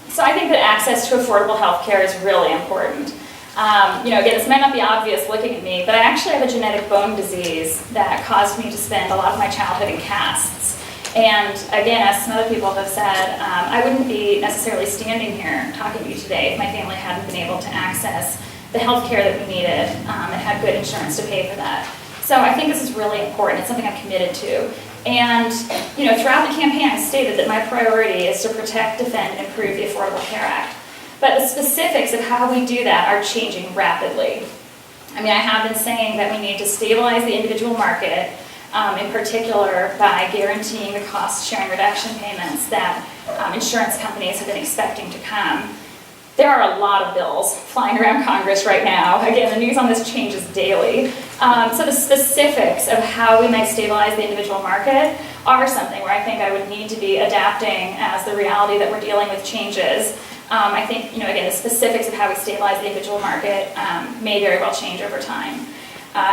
So I think that access to affordable health care is really important. Again, this might not be obvious looking at me, but I actually have a genetic bone disease that caused me to spend a lot of my childhood in casts. And again, as some other people have said, I wouldn't be necessarily standing here talking to you today if my family hadn't been able to access the health care that we needed and had good insurance to pay for that. So I think this is really important. It's something I'm committed to. And throughout the campaign, I stated that my priority is to protect, defend, and improve the Affordable Care Act. But the specifics of how we do that are changing rapidly. I have been saying that we need to stabilize the individual market, in particular by guaranteeing the cost-sharing reduction payments that insurance companies have been expecting to come. There are a lot of bills flying around Congress right now. Again, the news on this changes daily. So the specifics of how we might stabilize the individual market are something where I think I would need to be adapting as the reality that we're dealing with changes. I think, again, the specifics of how we stabilize the individual market may very well change over time.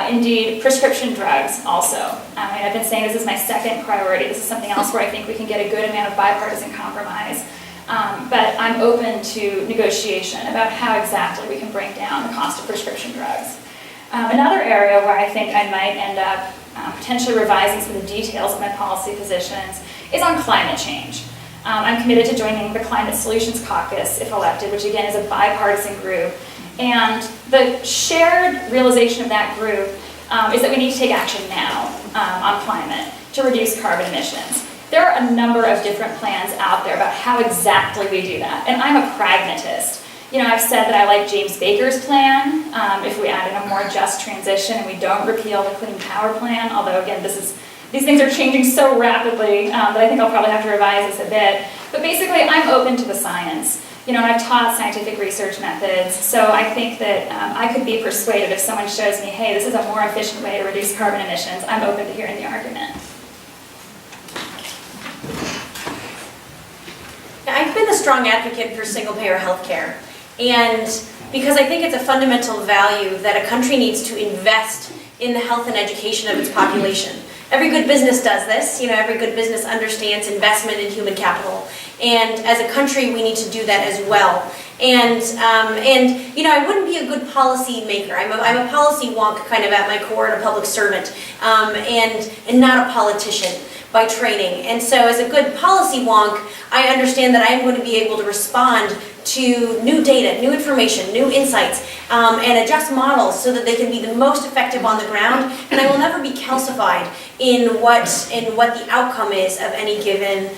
Indeed, prescription drugs also. I've been saying this is my second priority. This is something else where I think we can get a good amount of bipartisan compromise. But I'm open to negotiation about how exactly we can bring down the cost of prescription drugs. Another area where I think I might end up potentially revising some of the details of my policy positions is on climate change. I'm committed to joining the Climate Solutions Caucus, if elected, which again is a bipartisan group. And the shared realization of that group is that we need to take action now on climate to reduce carbon emissions. There are a number of different plans out there about how exactly we do that, and I'm a pragmatist. I've said that I like James Baker's plan, if we add in a more just transition and we don't repeal the Clean Power Plan, although again, these things are changing so rapidly that I think I'll probably have to revise this a bit. But basically, I'm open to the science. I've taught scientific research methods, so I think that I could be persuaded if someone shows me, hey, this is a more efficient way to reduce carbon emissions. I'm open to hearing the argument. I've been a strong advocate for single-payer health care, and because I think it's a fundamental value that a country needs to invest in the health and education of its population. Every good business does this. Every good business understands investment in human capital. And as a country, we need to do that as well. And I wouldn't be a good policy maker. I'm a policy wonk kind of at my core and a public servant, and not a politician by training. And so as a good policy wonk, I understand that I am going to be able to respond to new data, new information, new insights, and adjust models so that they can be the most effective on the ground. And I will never be calcified in what the outcome is of any given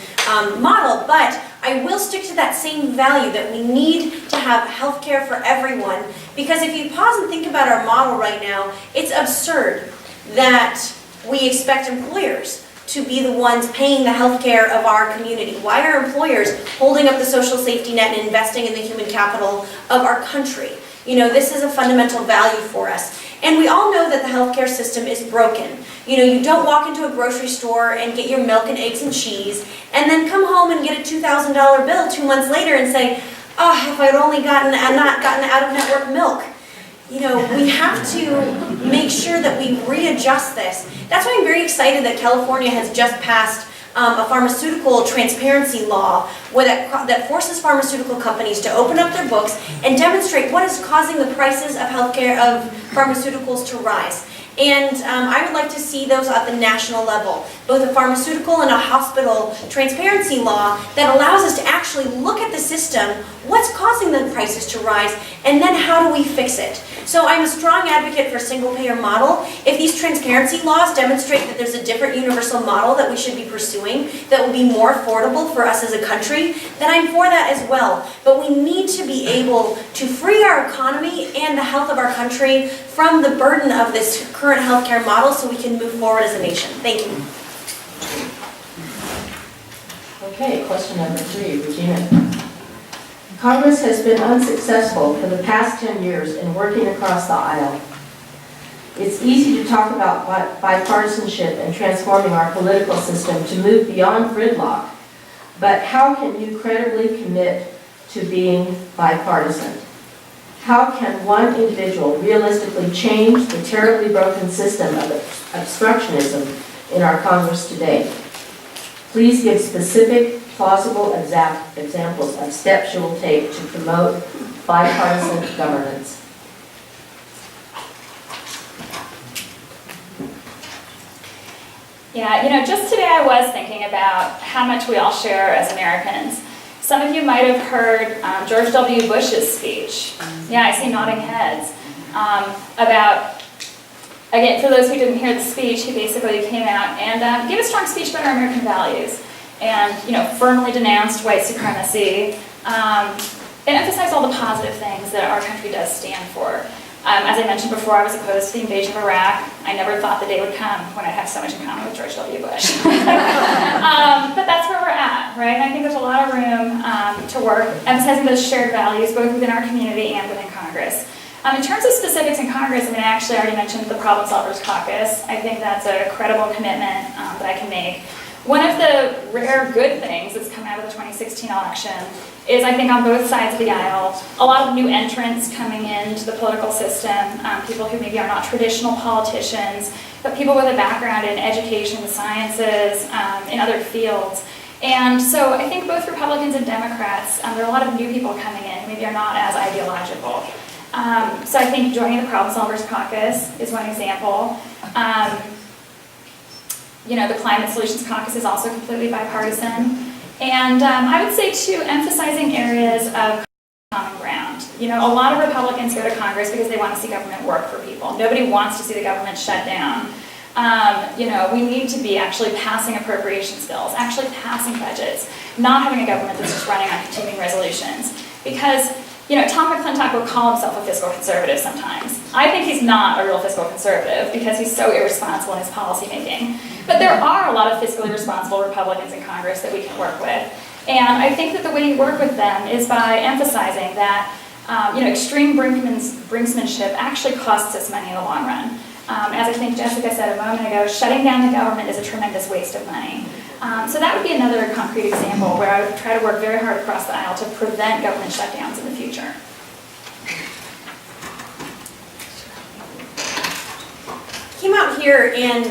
model. But I will stick to that same value that we need to have healthcare for everyone. Because if you pause and think about our model right now, it's absurd that we expect employers to be the ones paying the health care of our community. Why are employers holding up the social safety net and investing in the human capital of our country? This is a fundamental value for us. And we all know that the healthcare system is broken. You don't walk into a grocery store and get your milk and eggs and cheese, and then come home and get a $2,000 bill 2 months later and say, oh, if I'd only not gotten out-of-network milk. We have to make sure that we readjust this. That's why I'm very excited that California has just passed a pharmaceutical transparency law that forces pharmaceutical companies to open up their books and demonstrate what is causing the prices of healthcare, of pharmaceuticals to rise. And I would like to see those at the national level, both a pharmaceutical and a hospital transparency law that allows us to actually look at the system, what's causing the prices to rise, and then how do we fix it. So I'm a strong advocate for a single-payer model. If these transparency laws demonstrate that there's a different universal model that we should be pursuing that will be more affordable for us as a country, then I'm for that as well. But we need to be able to free our economy and the health of our country from the burden of this current healthcare model so we can move forward as a nation. Thank you. Okay, question number 3, Regina. Congress has been unsuccessful for the past 10 years in working across the aisle. It's easy to talk about bipartisanship and transforming our political system to move beyond gridlock, but how can you credibly commit to being bipartisan? How can one individual realistically change the terribly broken system of obstructionism in our Congress today? Please give specific, plausible examples of steps you will take to promote bipartisan governance. Yeah, just today I was thinking about how much we all share as Americans. Some of you might have heard George W. Bush's speech. Yeah, I see nodding heads. Again, for those who didn't hear the speech, he basically came out and gave a strong speech about our American values and, firmly denounced white supremacy and emphasized all the positive things that our country does stand for. As I mentioned before, I was opposed to the invasion of Iraq. I never thought the day would come when I'd have so much in common with George W. Bush. But that's where we're at, right? And I think there's a lot of room to work, emphasizing those shared values, both within our community and within Congress. In terms of specifics in Congress, I actually already mentioned the Problem Solvers Caucus. I think that's a credible commitment that I can make. One of the rare good things that's come out of the 2016 election is, I think, on both sides of the aisle, a lot of new entrants coming into the political system, people who maybe are not traditional politicians, but people with a background in education, the sciences, in other fields. And so I think both Republicans and Democrats, there are a lot of new people coming in who maybe are not as ideological. So I think joining the Problem Solvers Caucus is one example. The Climate Solutions Caucus is also completely bipartisan. And I would say, too, emphasizing areas of common ground. A lot of Republicans go to Congress because they want to see government work for people. Nobody wants to see the government shut down. We need to be actually passing appropriations bills, actually passing budgets, not having a government that's just running on continuing resolutions. Because Tom McClintock will call himself a fiscal conservative sometimes. I think he's not a real fiscal conservative because he's so irresponsible in his policy making. But there are a lot of fiscally responsible Republicans in Congress that we can work with. And I think that the way you work with them is by emphasizing that extreme brinksmanship actually costs us money in the long run. As I think Jessica said a moment ago, shutting down the government is a tremendous waste of money. So that would be another concrete example where I would try to work very hard across the aisle to prevent government shutdowns in the future. came out here and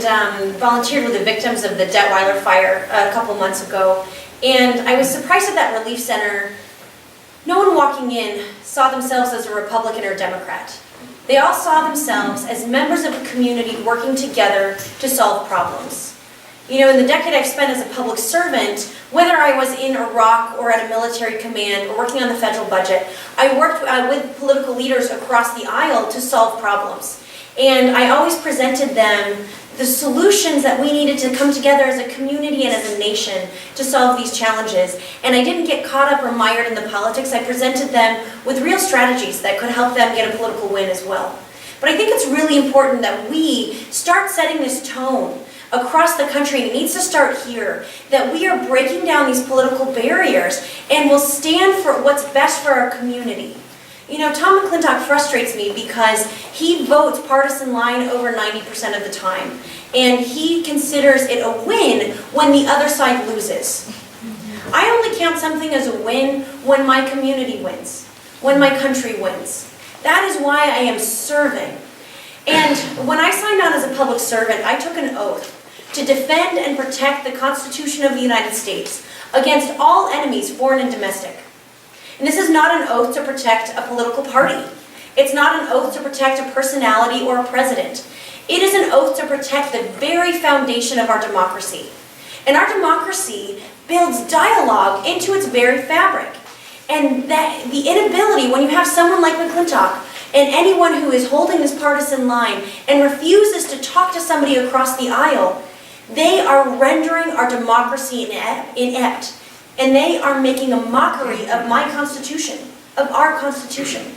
volunteered with the victims of the Detweiler fire a couple months ago. And I was surprised at that relief center. No one walking in saw themselves as a Republican or Democrat. They all saw themselves as members of a community working together to solve problems. You know, in the decade I've spent as a public servant, whether I was in Iraq or at a military command or working on the federal budget, I worked with political leaders across the aisle to solve problems. And I always presented them the solutions that we needed to come together as a community and as a nation to solve these challenges. And I didn't get caught up or mired in the politics. I presented them with real strategies that could help them get a political win as well. But I think it's really important that we start setting this tone across the country, and it needs to start here, that we are breaking down these political barriers and will stand for what's best for our community. You know, Tom McClintock frustrates me because he votes partisan line over 90% of the time. And he considers it a win when the other side loses. I only count something as a win when my community wins, when my country wins. That is why I am serving. And when I signed on as a public servant, I took an oath to defend and protect the Constitution of the United States against all enemies, foreign and domestic. And this is not an oath to protect a political party. It's not an oath to protect a personality or a president. It is an oath to protect the very foundation of our democracy. And our democracy builds dialogue into its very fabric. And that the inability, when you have someone like McClintock and anyone who is holding this partisan line and refuses to talk to somebody across the aisle, they are rendering our democracy inept. And they are making a mockery of my Constitution, of our Constitution.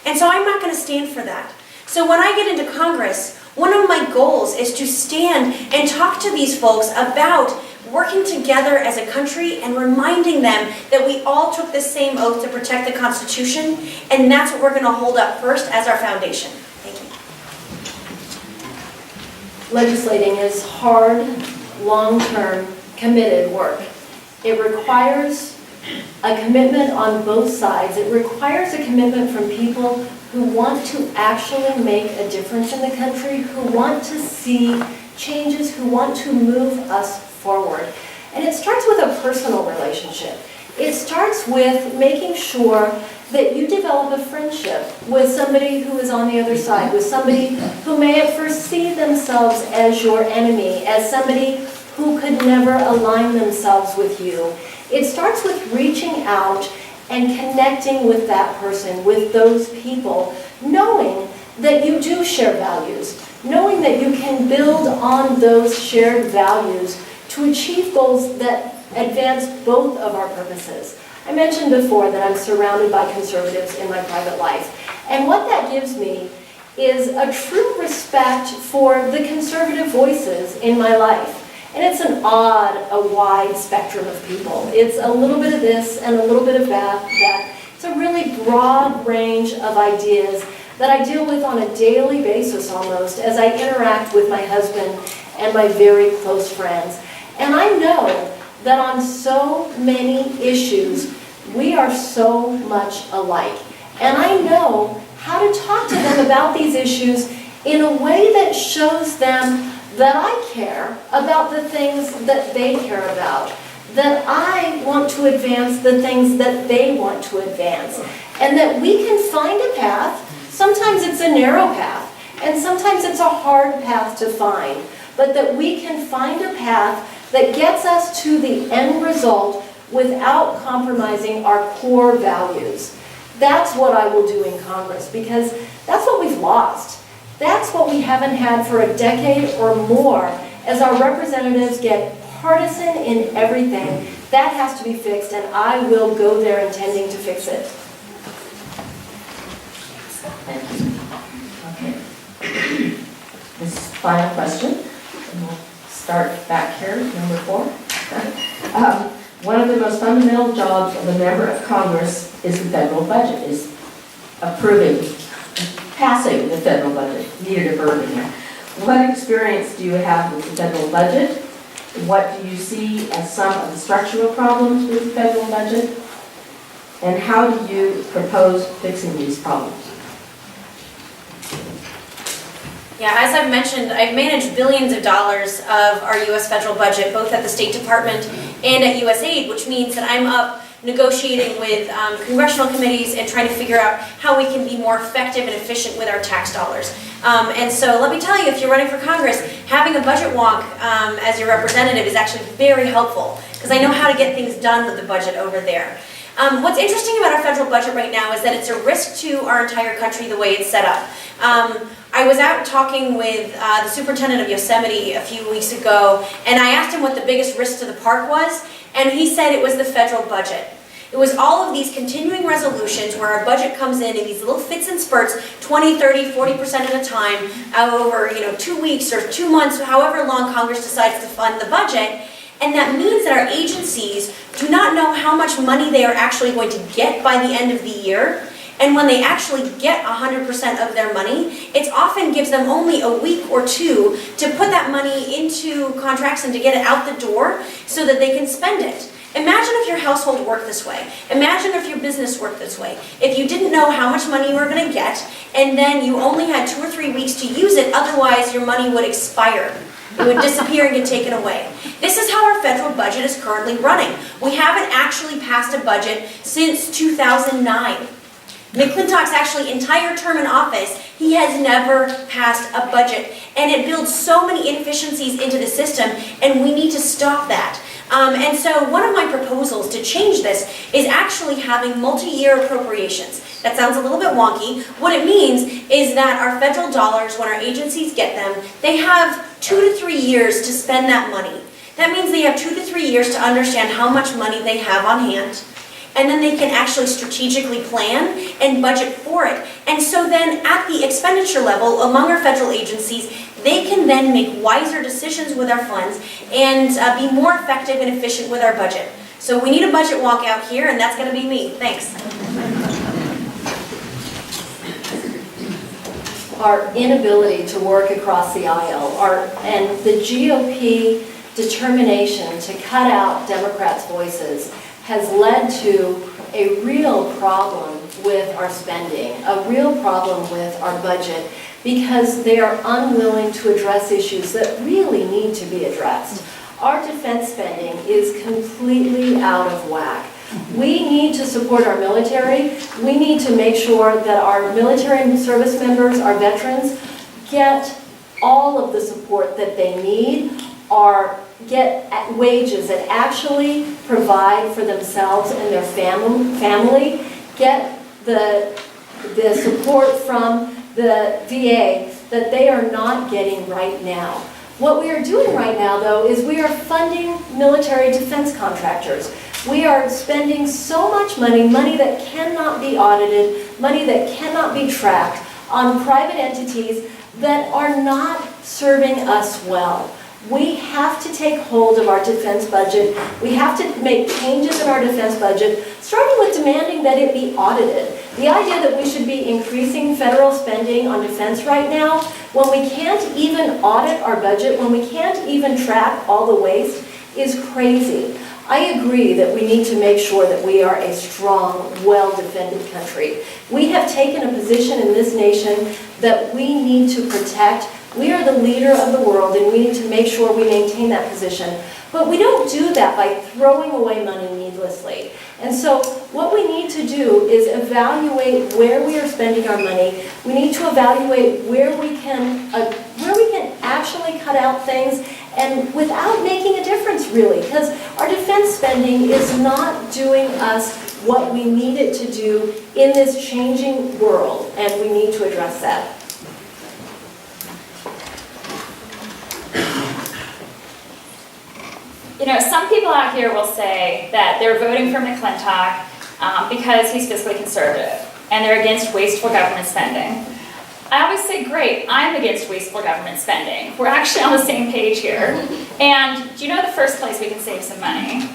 And so I'm not going to stand for that. So when I get into Congress, one of my goals is to stand and talk to these folks about working together as a country and reminding them that we all took the same oath to protect the Constitution, and that's what we're going to hold up first as our foundation. Thank you. Legislating is hard, long-term, committed work. It requires a commitment on both sides. It requires a commitment from people who want to actually make a difference in the country, who want to see changes, who want to move us forward. And it starts with a personal relationship. It starts with making sure that you develop a friendship with somebody who is on the other side, with somebody who may at first see themselves as your enemy, as somebody who could never align themselves with you. It starts with reaching out and connecting with that person, with those people, knowing that you do share values, knowing that you can build on those shared values to achieve goals that advance both of our purposes. I mentioned before that I'm surrounded by conservatives in my private life, and what that gives me is a true respect for the conservative voices in my life. And it's a wide spectrum of people. It's a little bit of this and a little bit of that. It's a really broad range of ideas that I deal with on a daily basis almost as I interact with my husband and my very close friends. And I know that on so many issues, we are so much alike. And I know how to talk to them about these issues in a way that shows them that I care about the things that they care about, that I want to advance the things that they want to advance, and that we can find a path. Sometimes it's a narrow path, and sometimes it's a hard path to find, but that we can find a path that gets us to the end result without compromising our core values. That's what I will do in Congress, because that's what we've lost. That's what we haven't had for a decade or more. As our representatives get partisan in everything, that has to be fixed, and I will go there intending to fix it. Thank you. Okay. This final question, and we'll start back here, number 4. One of the most fundamental jobs of a member of Congress is the federal budget, is passing the federal budget. Needed a verb in here. What experience do you have with the federal budget? What do you see as some of the structural problems with the federal budget? And how do you propose fixing these problems? Yeah, as I've mentioned, I've managed billions of dollars of our U.S. federal budget, both at the State Department and at USAID, which means that I'm up negotiating with congressional committees and trying to figure out how we can be more effective and efficient with our tax dollars. And so let me tell you, if you're running for Congress, having a budget wonk as your representative is actually very helpful, because I know how to get things done with the budget over there. What's interesting about our federal budget right now is that it's a risk to our entire country the way it's set up. I was out talking with the superintendent of Yosemite a few weeks ago, and I asked him what the biggest risk to the park was, and he said it was the federal budget. It was all of these continuing resolutions where our budget comes in these little fits and spurts, 20, 30, 40% at a time, over 2 weeks or 2 months, however long Congress decides to fund the budget. And that means that our agencies do not know how much money they are actually going to get by the end of the year. And when they actually get 100% of their money, it often gives them only a week or two to put that money into contracts and to get it out the door so that they can spend it. Imagine if your household worked this way. Imagine if your business worked this way. If you didn't know how much money you were going to get, and then you only had 2 or 3 weeks to use it, otherwise your money would expire. It would disappear and get taken away. This is how our federal budget is currently running. We haven't actually passed a budget since 2009. McClintock's actually entire term in office, he has never passed a budget. And it builds so many inefficiencies into the system, and we need to stop that. And so one of my proposals to change this is actually having multi-year appropriations. That sounds a little bit wonky. What it means is that our federal dollars, when our agencies get them, they have 2 to 3 years to spend that money. That means they have 2 to 3 years to understand how much money they have on hand. And then they can actually strategically plan and budget for it. And so then at the expenditure level among our federal agencies, they can then make wiser decisions with our funds and be more effective and efficient with our budget. So we need a budget wonk out here, and that's going to be me. Thanks. Our inability to work across the aisle, and the GOP determination to cut out Democrats' voices has led to a real problem with our spending, a real problem with our budget, because they are unwilling to address issues that really need to be addressed. Our defense spending is completely out of whack. We need to support our military. We need to make sure that our military service members, our veterans, get all of the support that they need, get wages that actually provide for themselves and their family, get the support from the VA that they are not getting right now. What we are doing right now, though, is we are funding military defense contractors. We are spending so much money that cannot be audited, money that cannot be tracked, on private entities that are not serving us well. We have to take hold of our defense budget. We have to make changes in our defense budget, starting with demanding that it be audited. The idea that we should be increasing federal spending on defense right now, when we can't even audit our budget, when we can't even track all the waste, is crazy. I agree that we need to make sure that we are a strong, well-defended country. We have taken a position in this nation that we need to protect. We are the leader of the world, and we need to make sure we maintain that position. But we don't do that by throwing away money needlessly. And so what we need to do is evaluate where we are spending our money. We need to evaluate where we can actually cut out things, and without making a difference, really, because our defense spending is not doing us what we need it to do in this changing world, and we need to address that. Some people out here will say that they're voting for McClintock because he's fiscally conservative, and they're against wasteful government spending. I always say, great, I'm against wasteful government spending. We're actually on the same page here. And do you know the first place we can save some money?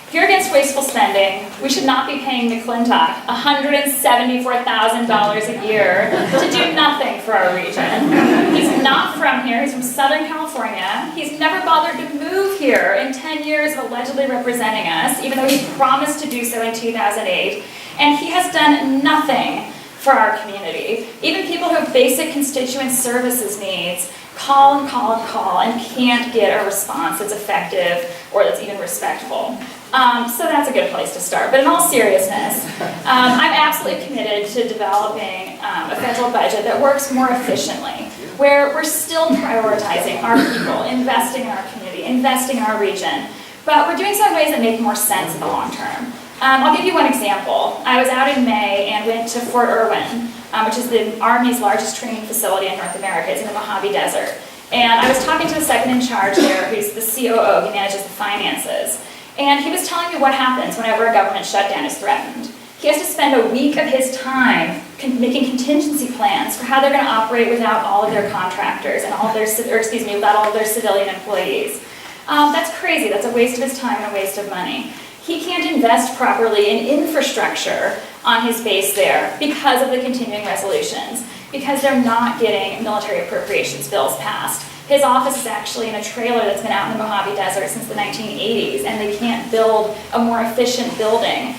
If you're against wasteful spending, we should not be paying McClintock $174,000 a year to do nothing for our region. He's not from here, he's from Southern California. He's never bothered to move here in 10 years of allegedly representing us, even though he promised to do so in 2008. And he has done nothing for our community. Even people who have basic constituent services needs call and call and call and can't get a response that's effective or that's even respectful. So that's a good place to start. But in all seriousness, I'm absolutely committed to developing a federal budget that works more efficiently, where we're still prioritizing our people, investing in our community, investing in our region, but we're doing so in ways that make more sense in the long term. I'll give you one example. I was out in May and went to Fort Irwin, which is the Army's largest training facility in North America. It's in the Mojave Desert. And I was talking to the second in charge there, who's the COO, he manages the finances. And he was telling me what happens whenever a government shutdown is threatened. He has to spend a week of his time making contingency plans for how they're going to operate without all of their contractors and all of their, without all of their civilian employees. That's crazy. That's a waste of his time and a waste of money. He can't invest properly in infrastructure on his base there because of the continuing resolutions, because they're not getting military appropriations bills passed. His office is actually in a trailer that's been out in the Mojave Desert since the 1980s, and they can't build a more efficient building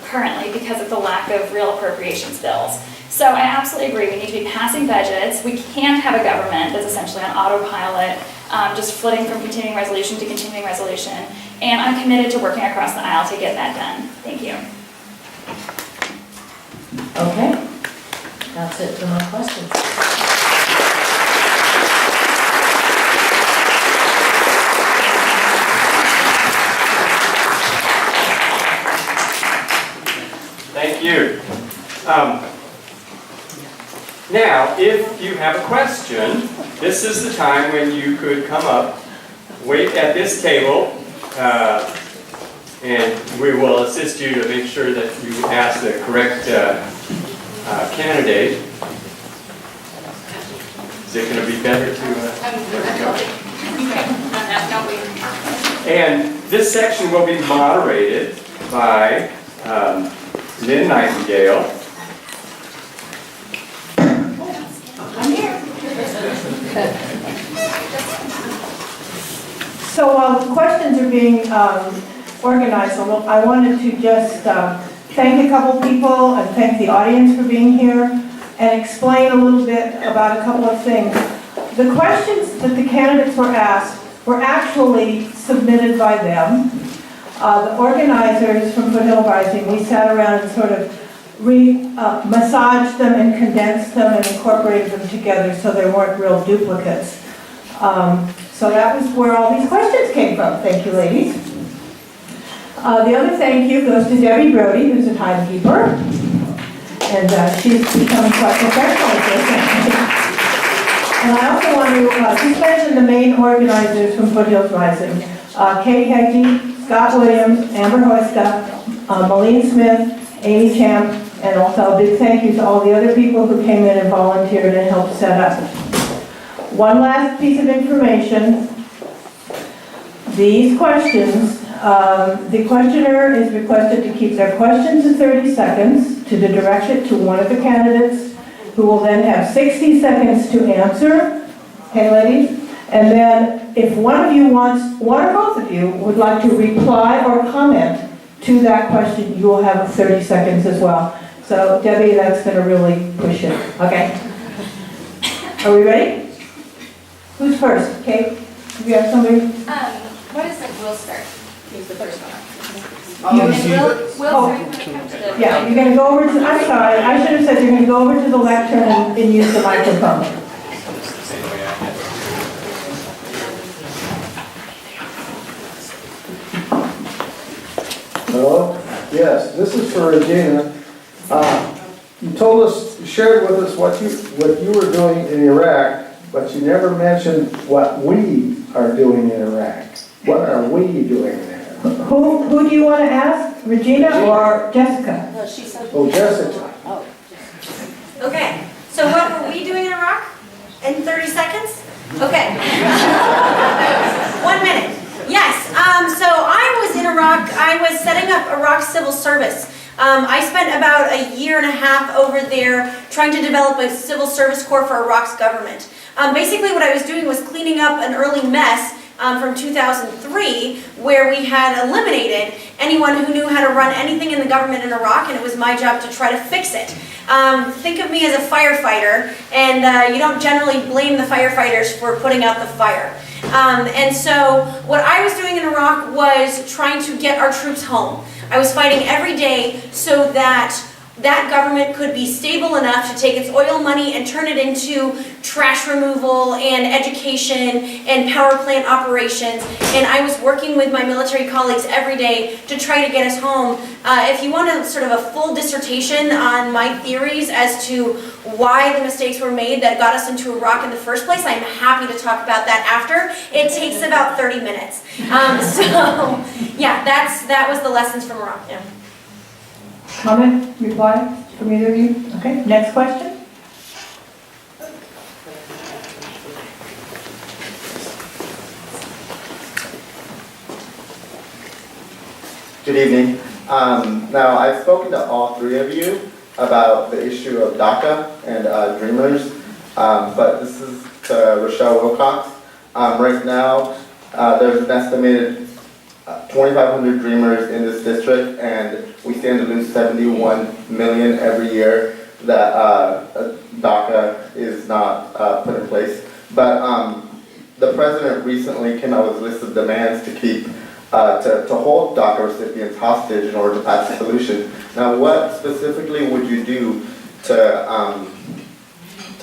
currently because of the lack of real appropriations bills. So I absolutely agree, we need to be passing budgets. We can't have a government that's essentially on autopilot, just flitting from continuing resolution to continuing resolution. And I'm committed to working across the aisle to get that done. Thank you. Okay, that's it for my questions. Thank you. Now, if you have a question, this is the time when you could come up, wait at this table, and we will assist you to make sure that you ask the correct candidate. Is it going to be better to... And this section will be moderated by Lynn Nightingale. So while the questions are being organized, I wanted to just thank a couple people and thank the audience for being here and explain a little bit about a couple of things. The questions that the candidates were asked were actually submitted by them. The organizers from Foothill Rising, we sat around and sort of massaged them and condensed them and incorporated them together so there weren't real duplicates. So that was where all these questions came from. Thank you, ladies. The other thank you goes to Debbie Brody, who's a timekeeper. And she's becoming quite professional at this. And I also want to just mention the main organizers from Foothills Rising. Kate Heggie, Scott Williams, Amber Hoyska, Malene Smith, Amy Champ, and also a big thank you to all the other people who came in and volunteered and helped set up. One last piece of information. These questions, the questioner is requested to keep their questions to 30 seconds, to direct it to one of the candidates, who will then have 60 seconds to answer. Okay, ladies? And then if one of you wants, one or both of you would like to reply or comment to that question, you will have 30 seconds as well. So Debbie, that's going to really push it. Okay? Are we ready? Who's first? Kate? Do you have somebody? What is like we'll start? Who's the first one? Yeah, you're going to go over to, I'm sorry, I should have said you're going to go over to the lectern and use the microphone. Hello? Yes, this is for Regina. You told us, you shared with us what you were doing in Iraq, but you never mentioned what we are doing in Iraq. What are we doing there? Who do you want to ask? Regina or Jessica? No, she said. Oh, Jessica. Okay, so what were we doing in Iraq in 30 seconds? Okay. 1 minute. Yes, so I was in Iraq. I was setting up Iraq civil service. I spent about a year and a half over there trying to develop a civil service corps for Iraq's government. Basically what I was doing was cleaning up an early mess from 2003, where we had eliminated anyone who knew how to run anything in the government in Iraq, and it was my job to try to fix it. Think of me as a firefighter, and you don't generally blame the firefighters for putting out the fire. And so what I was doing in Iraq was trying to get our troops home. I was fighting every day so that that government could be stable enough to take its oil money and turn it into trash removal and education and power plant operations. And I was working with my military colleagues every day to try to get us home. If you want a sort of a full dissertation on my theories as to why the mistakes were made that got us into Iraq in the first place, I'm happy to talk about that after. It takes about 30 minutes. So yeah, that was the lessons from Iraq. Yeah. Comment, reply from either of you? Okay, next question. Good evening. Now, I've spoken to all three of you about the issue of DACA and Dreamers, but this is to Rochelle Wilcox. Right now, there's an estimated 2,500 Dreamers in this district, and we stand to lose 71 million every year that DACA is not put in place. But the president recently came out with a list of demands to keep to hold DACA recipients hostage in order to pass a solution. Now, what specifically would you do to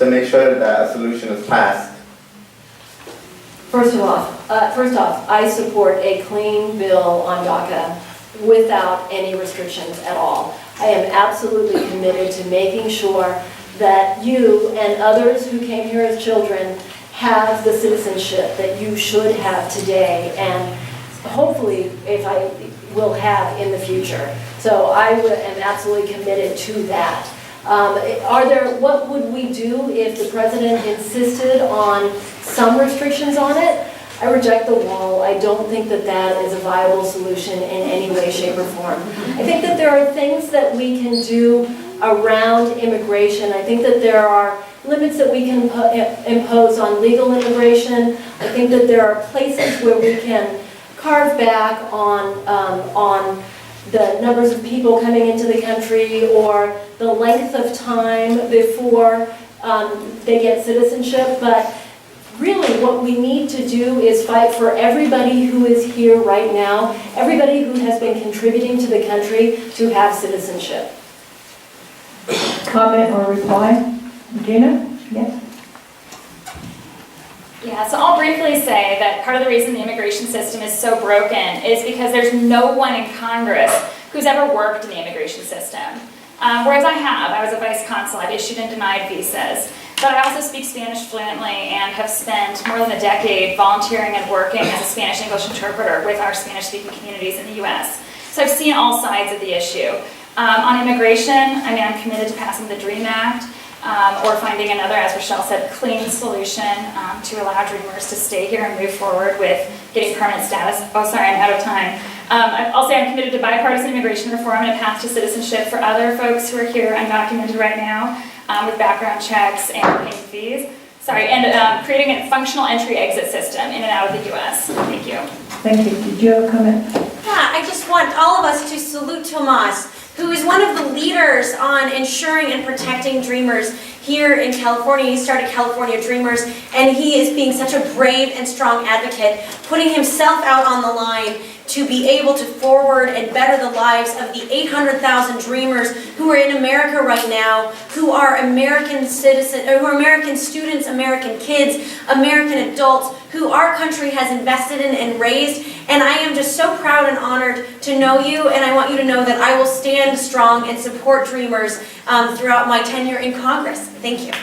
make sure that a solution is passed? First off, I support a clean bill on DACA without any restrictions at all. I am absolutely committed to making sure that you and others who came here as children have the citizenship that you should have today, and hopefully, if I will have in the future. So I am absolutely committed to that. What would we do if the president insisted on some restrictions on it? I reject the wall. I don't think that that is a viable solution in any way, shape, or form. I think that there are things that we can do around immigration. I think that there are limits that we can impose on legal immigration. I think that there are places where we can carve back on the numbers of people coming into the country or the length of time before they get citizenship. But really what we need to do is fight for everybody who is here right now, everybody who has been contributing to the country to have citizenship. Comment or reply? Gina? Yes? Yeah, so I'll briefly say that part of the reason the immigration system is so broken is because there's no one in Congress who's ever worked in the immigration system. Whereas I was a vice consul, I've issued and denied visas. But I also speak Spanish fluently and have spent more than a decade volunteering and working as a Spanish-English interpreter with our Spanish-speaking communities in the US. So I've seen all sides of the issue. On immigration, I'm committed to passing the DREAM Act, or finding another, as Rochelle said, clean solution to allow Dreamers to stay here and move forward with getting permanent status. Oh, sorry, I'm out of time. I'll say I'm committed to bipartisan immigration reform and a path to citizenship for other folks who are here undocumented right now, with background checks and paying fees. Sorry, and creating a functional entry-exit system in and out of the U.S. Thank you. Thank you. Did you have a comment? Yeah, I just want all of us to salute Tomas, who is one of the leaders on ensuring and protecting Dreamers here in California. He started California Dreamers, and he is being such a brave and strong advocate, putting himself out on the line to be able to forward and better the lives of the 800,000 Dreamers who are in America right now, who are American citizens, who are American students, American kids, American adults, who our country has invested in and raised. And I am just so proud and honored to know you, and I want you to know that I will stand strong and support Dreamers throughout my tenure in Congress. Thank you.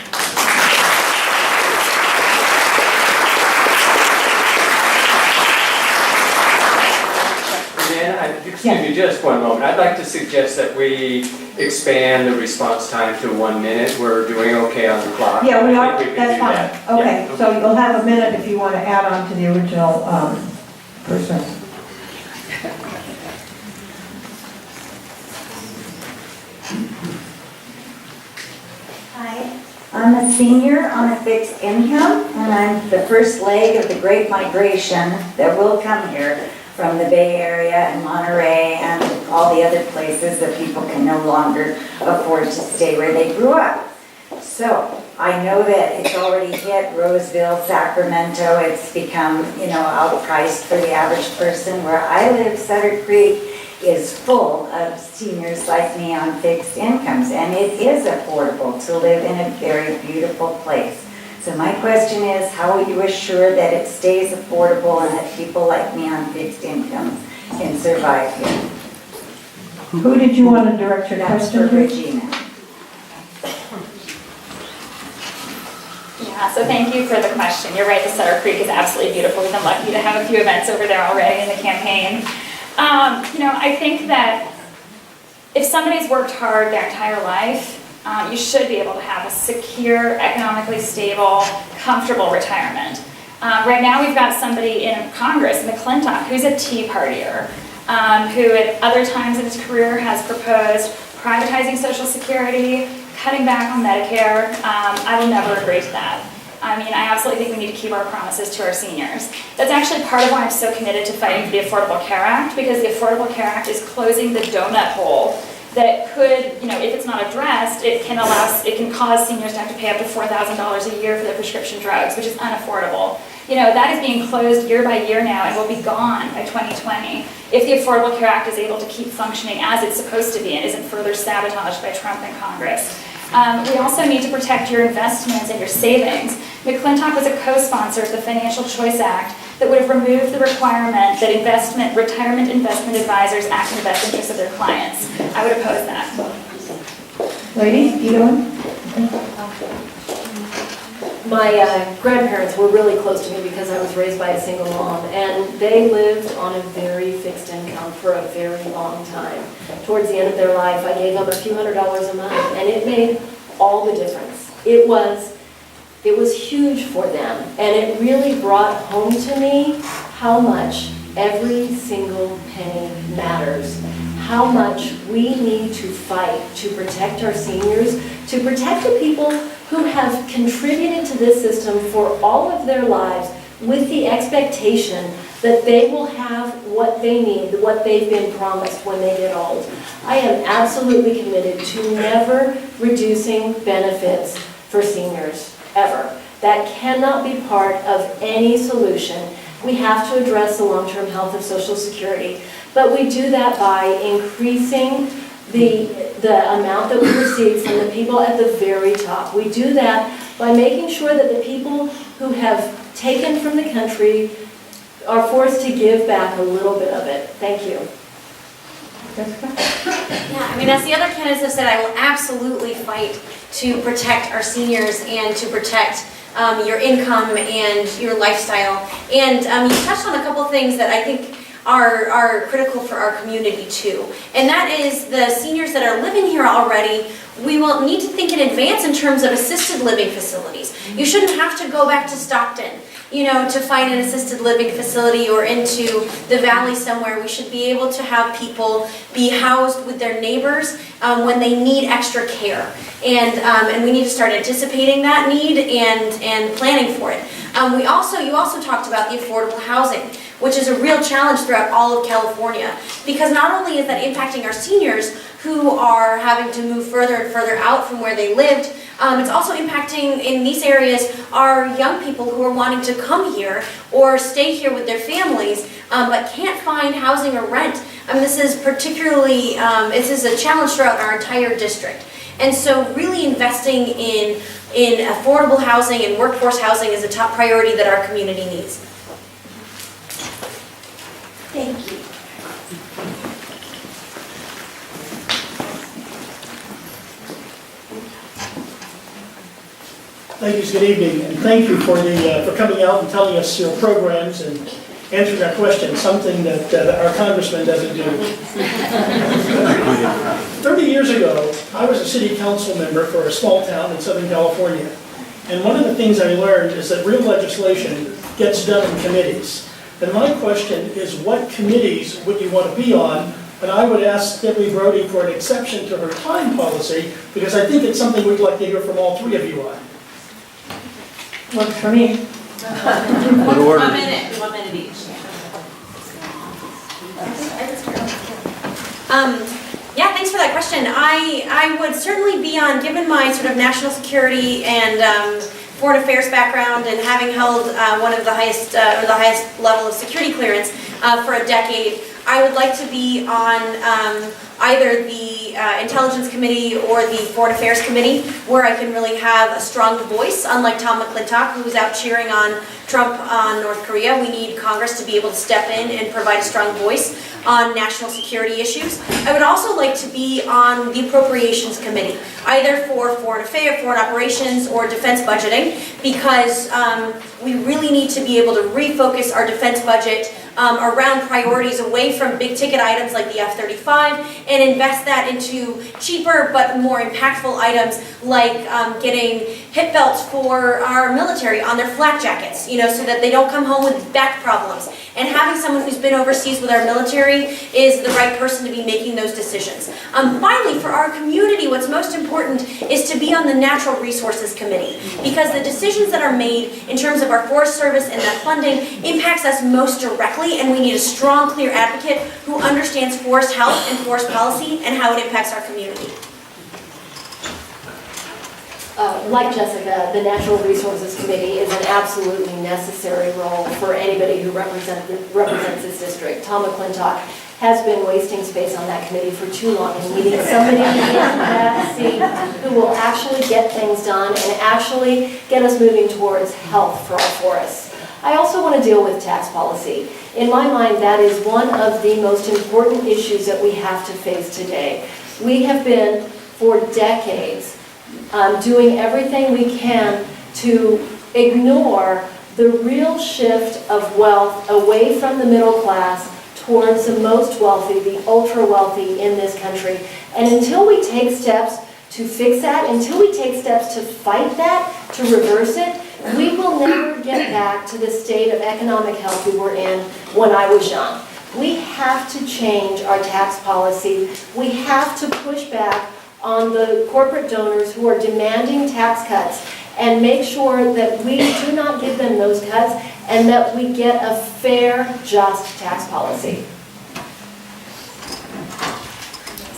Excuse me just one moment. I'd like to suggest that we expand the response time to 1 minute. We're doing okay on the clock. Yeah, we I are, think we can that's do fine. that. Okay, Yeah, so you'll have a minute if you want to add on to the original person. Hi, I'm a senior on a fixed income, and I'm the first leg of the great migration that will come here from the Bay Area and Monterey and all the other places that people can no longer afford to stay where they grew up. So I know that it's already hit Roseville, Sacramento. It's become, outpriced for the average person. Where I live, Sutter Creek is full of seniors like me on fixed incomes, and it is affordable to live in a very beautiful place. So my question is, how will you assure that it stays affordable and that people like me on fixed incomes can survive here? Who did you want to direct your That's question for to? Regina. Yeah, so thank you for the question. You're right, the Sutter Creek is absolutely beautiful. We've been lucky to have a few events over there already in the campaign. I think that if somebody's worked hard their entire life, you should be able to have a secure, economically stable, comfortable retirement. Right now we've got somebody in Congress, McClintock, who's a Tea Partier, who at other times in his career has proposed privatizing Social Security, cutting back on Medicare. I will never agree to that. I absolutely think we need to keep our promises to our seniors. That's actually part of why I'm so committed to fighting for the Affordable Care Act, because the Affordable Care Act is closing the donut hole that could, if it's not addressed, it can cause seniors to have to pay up to $4,000 a year for their prescription drugs, which is unaffordable. That is being closed year by year now and will be gone by 2020 if the Affordable Care Act is able to keep functioning as it's supposed to be and isn't further sabotaged by Trump and Congress. We also need to protect your investments and your savings. McClintock was a co-sponsor of the Financial Choice Act that would have removed the requirement that retirement investment advisors act in the best interest of their clients. I would oppose that. Ladies, you doing? My grandparents were really close to me because I was raised by a single mom, and they lived on a very fixed income for a very long time. Towards the end of their life, I gave them a few $100s a month, and it made all the difference. It was huge for them, and it really brought home to me how much every single penny matters, how much we need to fight to protect our seniors, to protect the people who have contributed to this system for all of their lives with the expectation that they will have what they need, what they've been promised when they get old. I am absolutely committed to never reducing benefits for seniors, ever. That cannot be part of any solution. We have to address the long-term health of Social Security, but we do that by increasing the amount that we receive from the people at the very top. We do that by making sure that the people who have taken from the country are forced to give back a little bit of it. Thank you. Yeah, as the other candidates have said, I will absolutely fight to protect our seniors and to protect your income and your lifestyle. And you touched on a couple things that I think are critical for our community too. And that is the seniors that are living here already, we will need to think in advance in terms of assisted living facilities. You shouldn't have to go back to Stockton, to find an assisted living facility or into the valley somewhere. We should be able to have people be housed with their neighbors when they need extra care. And we need to start anticipating that need and planning for it. You also talked about the affordable housing, which is a real challenge throughout all of California, because not only is that impacting our seniors who are having to move further and further out from where they lived, it's also impacting in these areas our young people who are wanting to come here or stay here with their families but can't find housing or rent. This is particularly, this is a challenge throughout our entire district. And so really investing in affordable housing and workforce housing is a top priority that our community needs. Thank you. Ladies, good evening, and thank you for coming out and telling us your programs and answering our questions, something that our congressman doesn't do. 30 years ago, I was a city council member for a small town in Southern California, and one of the things I learned is that real legislation gets done in committees. And my question is, what committees would you want to be on? And I would ask Debbie Brody for an exception to her time policy, because I think it's something we'd like to hear from all three of you on. Works for me. One minute each. Yeah, thanks for that question. I would certainly be on, given my sort of national security and foreign affairs background and having held one of the highest, or the highest level of security clearance for a decade, I would like to be on either the Intelligence Committee or the Foreign Affairs Committee, where I can really have a strong voice, unlike Tom McClintock, who's out cheering on Trump on North Korea. We need Congress to be able to step in and provide a strong voice on national security issues. I would also like to be on the Appropriations Committee, either for foreign affairs, foreign operations, or defense budgeting, because we really need to be able to refocus our defense budget around priorities away from big ticket items like the F-35 and invest that into cheaper but more impactful items like getting hip belts for our military on their flak jackets, you know, so that they don't come home with back problems. And having someone who's been overseas with our military is the right person to be making those decisions. Finally, for our community, what's most important is to be on the Natural Resources Committee, because the decisions that are made in terms of our Forest Service and that funding impacts us most directly, and we need a strong, clear advocate who understands forest health and forest policy and how it impacts our community. Like Jessica, the Natural Resources Committee is an absolutely necessary role for anybody who represents this district. Tom McClintock has been wasting space on that committee for too long, and we need somebody in that seat who will actually get things done and actually get us moving towards health for our forests. I also want to deal with tax policy. In my mind, that is one of the most important issues that we have to face today. We have been, for decades, doing everything we can to ignore the real shift of wealth away from the middle class towards the most wealthy, the ultra wealthy in this country. And until we take steps to fix that, until we take steps to fight that, to reverse it, we will never get back to the state of economic health we were in when I was young. We have to change our tax policy. We have to push back on the corporate donors who are demanding tax cuts and make sure that we do not give them those cuts and that we get a fair, just tax policy.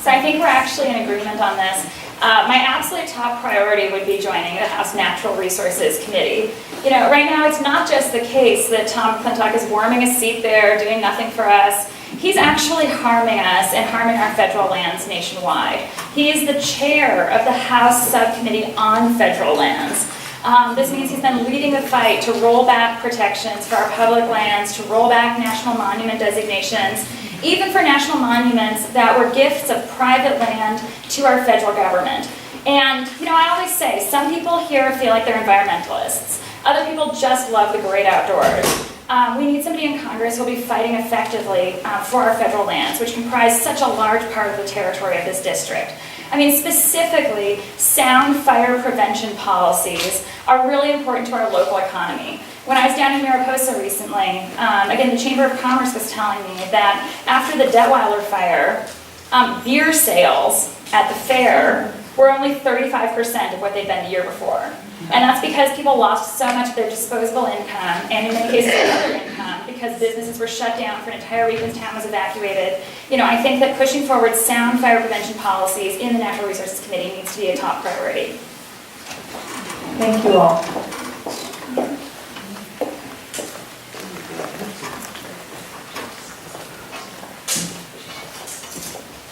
So I think we're actually in agreement on this. My absolute top priority would be joining the House Natural Resources Committee. You know, right now it's not just the case that Tom McClintock is warming a seat there, doing nothing for us. He's actually harming us and harming our federal lands nationwide. He is the chair of the House Subcommittee on Federal Lands. This means he's been leading the fight to roll back protections for our public lands, to roll back national monument designations, even for national monuments that were gifts of private land to our federal government. And, you know, I always say, some people here feel like they're environmentalists. Other people just love the great outdoors. We need somebody in Congress who will be fighting effectively for our federal lands, which comprise such a large part of the territory of this district. I mean, specifically, sound fire prevention policies are really important to our local economy. When I was down in Mariposa recently, again, the Chamber of Commerce was telling me that after the Detweiler fire, beer sales at the fair were only 35% of what they'd been the year before. And that's because people lost so much of their disposable income, and in many cases other income, because businesses were shut down for an entire week when town was evacuated. You know, I think that pushing forward sound fire prevention policies in the Natural Resources Committee needs to be a top priority. Thank you all.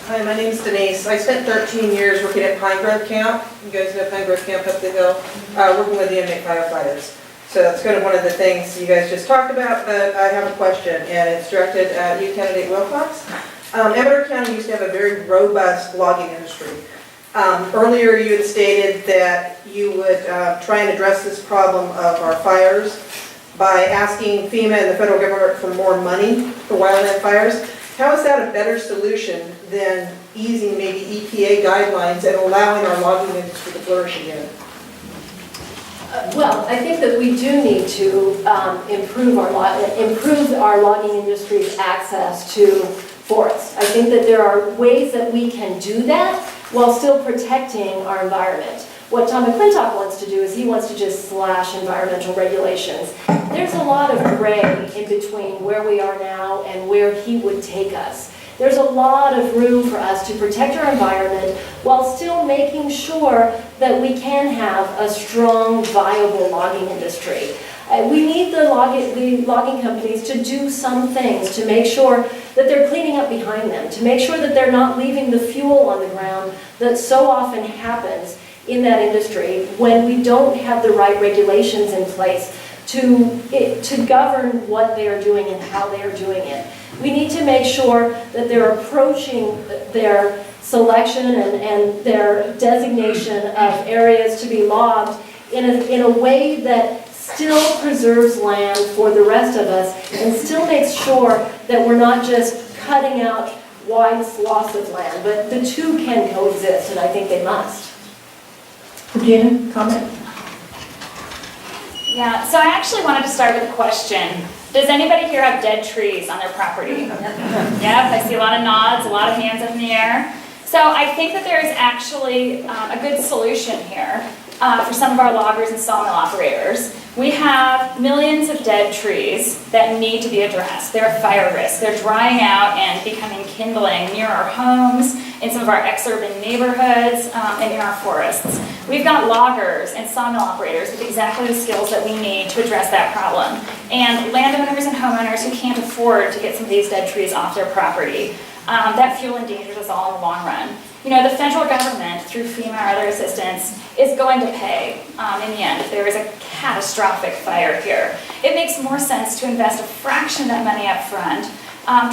Hi, my name's Denise. I spent 13 years working at Pine Grove Camp. You guys know Pine Grove Camp up the hill, working with the inmate firefighters. So that's kind of one of the things you guys just talked about, but I have a question, and it's directed at you, Candidate Wilcox. Emmetter County used to have a very robust logging industry. Earlier you had stated that you would try and address this problem of our fires by asking FEMA and the federal government for more money for wildland fires. How is that a better solution than easing maybe EPA guidelines and allowing our logging industry to flourish again? Well, I think that we do need to improve our logging industry's access to forests. I think that there are ways that we can do that while still protecting our environment. What Tom McClintock wants to do is he wants to just slash environmental regulations. There's a lot of gray in between where we are now and where he would take us. There's a lot of room for us to protect our environment while still making sure that we can have a strong, viable logging industry. We need the logging companies to do some things to make sure that they're cleaning up behind them, to make sure that they're not leaving the fuel on the ground that so often happens in that industry when we don't have the right regulations in place to govern what they are doing and how they are doing it. We need to make sure that they're approaching their selection and their designation of areas to be logged in a way that still preserves land for the rest of us and still makes sure that we're not just cutting out wide swaths of land, but the two can coexist, and I think they must. Regina, comment? Yeah, so I actually wanted to start with a question. Does anybody here have dead trees on their property? Yep, I see a lot of nods, a lot of hands up in the air. So I think that there is actually a good solution here for some of our loggers and sawmill operators. We have millions of dead trees that need to be addressed. They're a fire risk. They're drying out and becoming kindling near our homes, in some of our exurban neighborhoods, and in our forests. We've got loggers and sawmill operators with exactly the skills that we need to address that problem. And landowners and homeowners who can't afford to get some of these dead trees off their property. That fuel endangers us all in the long run. You know, the federal government, through FEMA or other assistance, is going to pay in the end if there is a catastrophic fire here. It makes more sense to invest a fraction of that money up front,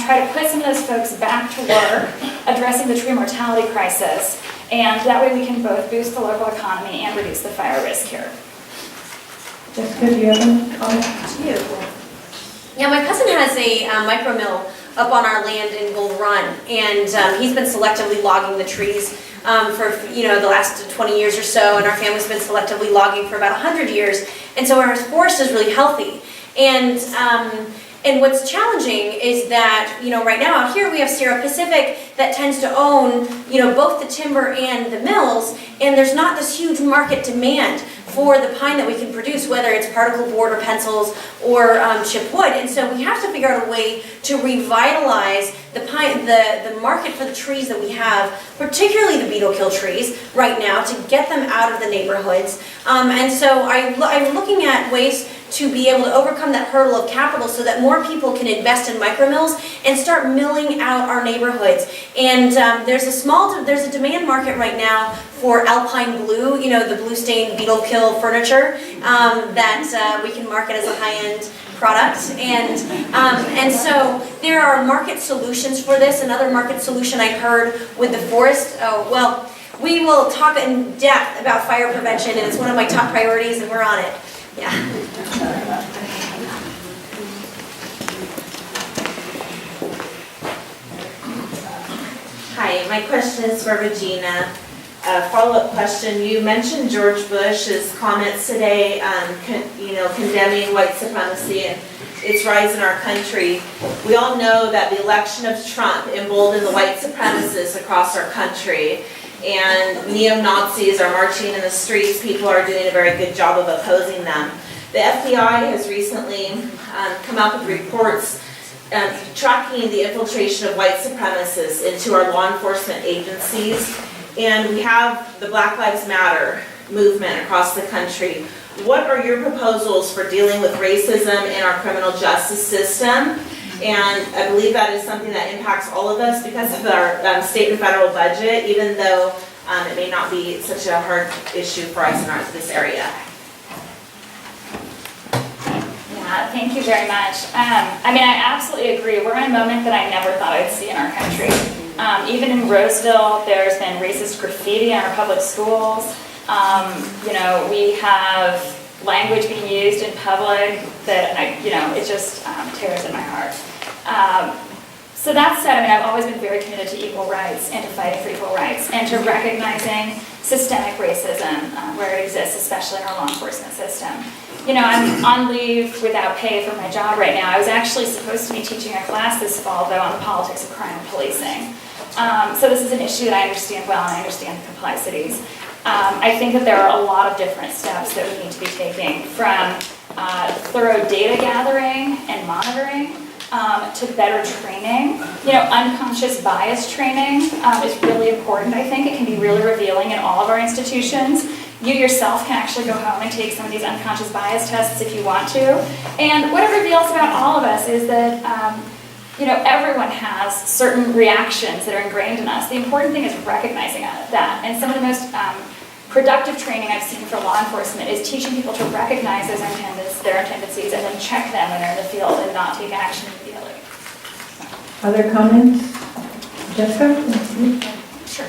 try to put some of those folks back to work, addressing the tree mortality crisis, and that way we can both boost the local economy and reduce the fire risk here. Jessica, do you have a comment? Yeah, my cousin has a micro mill up on our land in Gold Run, and he's been selectively logging the trees for the last 20 years or so, and our family's been selectively logging for about 100 years, and so our forest is really healthy. And what's challenging is that, right now out here we have Sierra Pacific that tends to own, both the timber and the mills, and there's not this huge market demand for the pine that we can produce, whether it's particle board or pencils or chipwood. And so we have to figure out a way to revitalize the pine, the market for the trees that we have, particularly the beetle kill trees right now, to get them out of the neighborhoods. And so I'm looking at ways to be able to overcome that hurdle of capital so that more people can invest in micromills and start milling out our neighborhoods. And there's a demand market right now for alpine blue, the blue stained beetle kill furniture that we can market as a high-end product. And so there are market solutions for this. Another market solution I heard with the forest, we will talk in depth about fire prevention, and it's one of my top priorities, and we're on it. Yeah. Hi, my question is for Regina. A follow-up question. You mentioned George Bush's comments today, condemning white supremacy and its rise in our country. We all know that the election of Trump emboldened the white supremacists across our country. And neo-Nazis are marching in the streets. People are doing a very good job of opposing them. The FBI has recently come out with reports tracking the infiltration of white supremacists into our law enforcement agencies. And we have the Black Lives Matter movement across the country. What are your proposals for dealing with racism in our criminal justice system? And I believe that is something that impacts all of us because of our state and federal budget, even though it may not be such a hard issue for us in this area. Yeah, thank you very much. I absolutely agree. We're in a moment that I never thought I'd see in our country. Even in Roseville, there's been racist graffiti in our public schools. We have language being used in public that, it just tears at my heart. So that said, I've always been very committed to equal rights and to fighting for equal rights and to recognizing systemic racism where it exists, especially in our law enforcement system. I'm on leave without pay for my job right now. I was actually supposed to be teaching a class this fall, though, on the politics of crime and policing. So this is an issue that I understand well, and I understand the complexities. I think that there are a lot of different steps that we need to be taking, from thorough data gathering and monitoring to better training. Unconscious bias training is really important, I think. It can be really revealing in all of our institutions. You yourself can actually go home and take some of these unconscious bias tests if you want to. And what it reveals about all of us is that everyone has certain reactions that are ingrained in us. The important thing is recognizing that. And some of the most productive training I've seen for law enforcement is teaching people to recognize their tendencies and then check them when they're in the field and not take action immediately. Other comments? Jessica? Sure.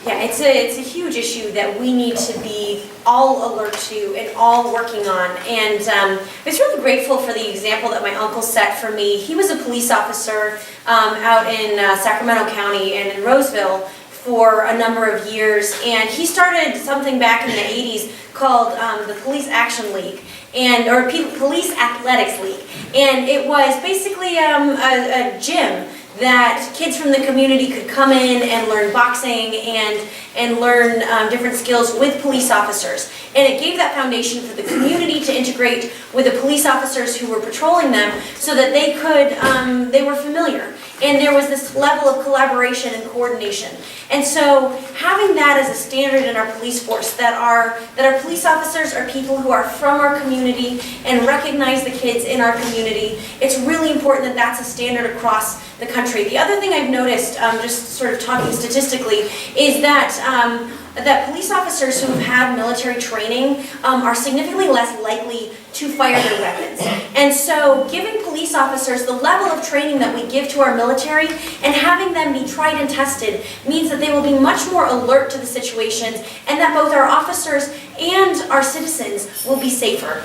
Yeah, it's a huge issue that we need to be all alert to and all working on. And I was really grateful for the example that my uncle set for me. He was a police officer out in Sacramento County and in Roseville for a number of years. And he started something back in the 80s called the Police Action League, or Police Athletics League. And it was basically a gym that kids from the community could come in and learn boxing and learn different skills with police officers. And it gave that foundation for the community to integrate with the police officers who were patrolling them so that they were familiar. And there was this level of collaboration and coordination. And so having that as a standard in our police force, that our police officers are people who are from our community and recognize the kids in our community, it's really important that that's a standard across the country. The other thing I've noticed, just sort of talking statistically, is that police officers who have had military training are significantly less likely to fire their weapons. And so giving police officers the level of training that we give to our military and having them be tried and tested means that they will be much more alert to the situations and that both our officers and our citizens will be safer.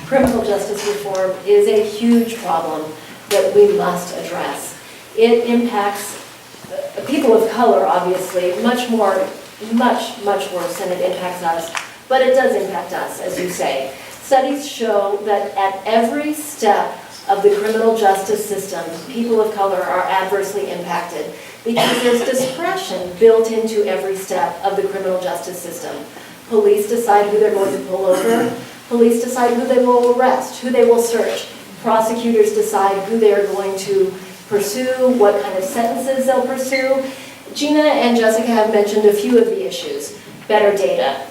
Criminal justice reform is a huge problem that we must address. It impacts people of color, obviously, much worse than it impacts us, but it does impact us, as you say. Studies show that at every step of the criminal justice system, people of color are adversely impacted because there's discretion built into every step of the criminal justice system. Police decide who they're going to pull over. Police decide who they will arrest, who they will search. Prosecutors decide who they're going to pursue, what kind of sentences they'll pursue. Gina and Jessica have mentioned a few of the issues. Better data,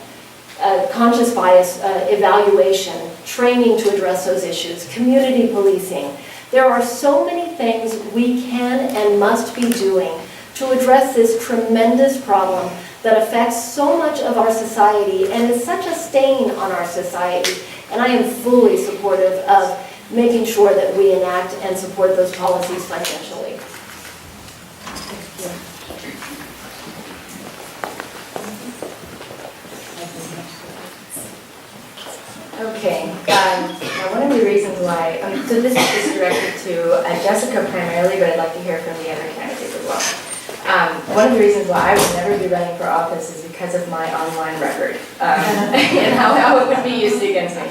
conscious bias evaluation, training to address those issues, community policing. There are so many things we can and must be doing to address this tremendous problem that affects so much of our society and is such a stain on our society. And I am fully supportive of making sure that we enact and support those policies financially. Okay, now one of the reasons why, so this is directed to Jessica primarily, but I'd like to hear from the other candidates as well. One of the reasons why I would never be running for office is because of my online record and how it would be used against me.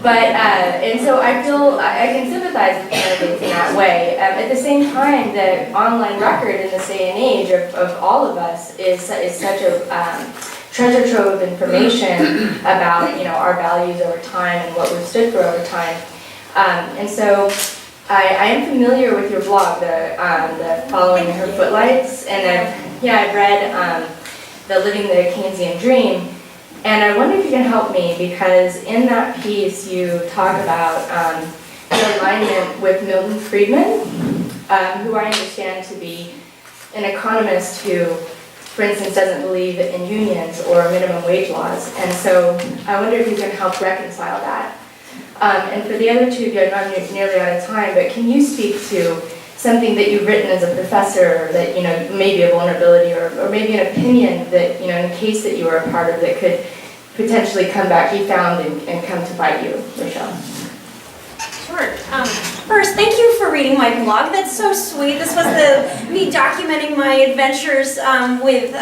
And so I feel I can sympathize with candidates in that way. At the same time, the online record in this day and age of all of us is such a treasure trove of information about our values over time and what we've stood for over time. And so I am familiar with your blog, the Following Her Footlights, and I've read the Living the Keynesian Dream. And I wonder if you can help me, because in that piece you talk about your alignment with Milton Friedman, who I understand to be an economist who, for instance, doesn't believe in unions or minimum wage laws. And so I wonder if you can help reconcile that. And for the other two of you, I'm nearly out of time, but can you speak to something that you've written as a professor that, maybe a vulnerability or maybe an opinion that, in a case that you were a part of that could potentially be found and come to bite you, Rochelle? Sure. First, thank you for reading my blog. That's so sweet. This was me documenting my adventures with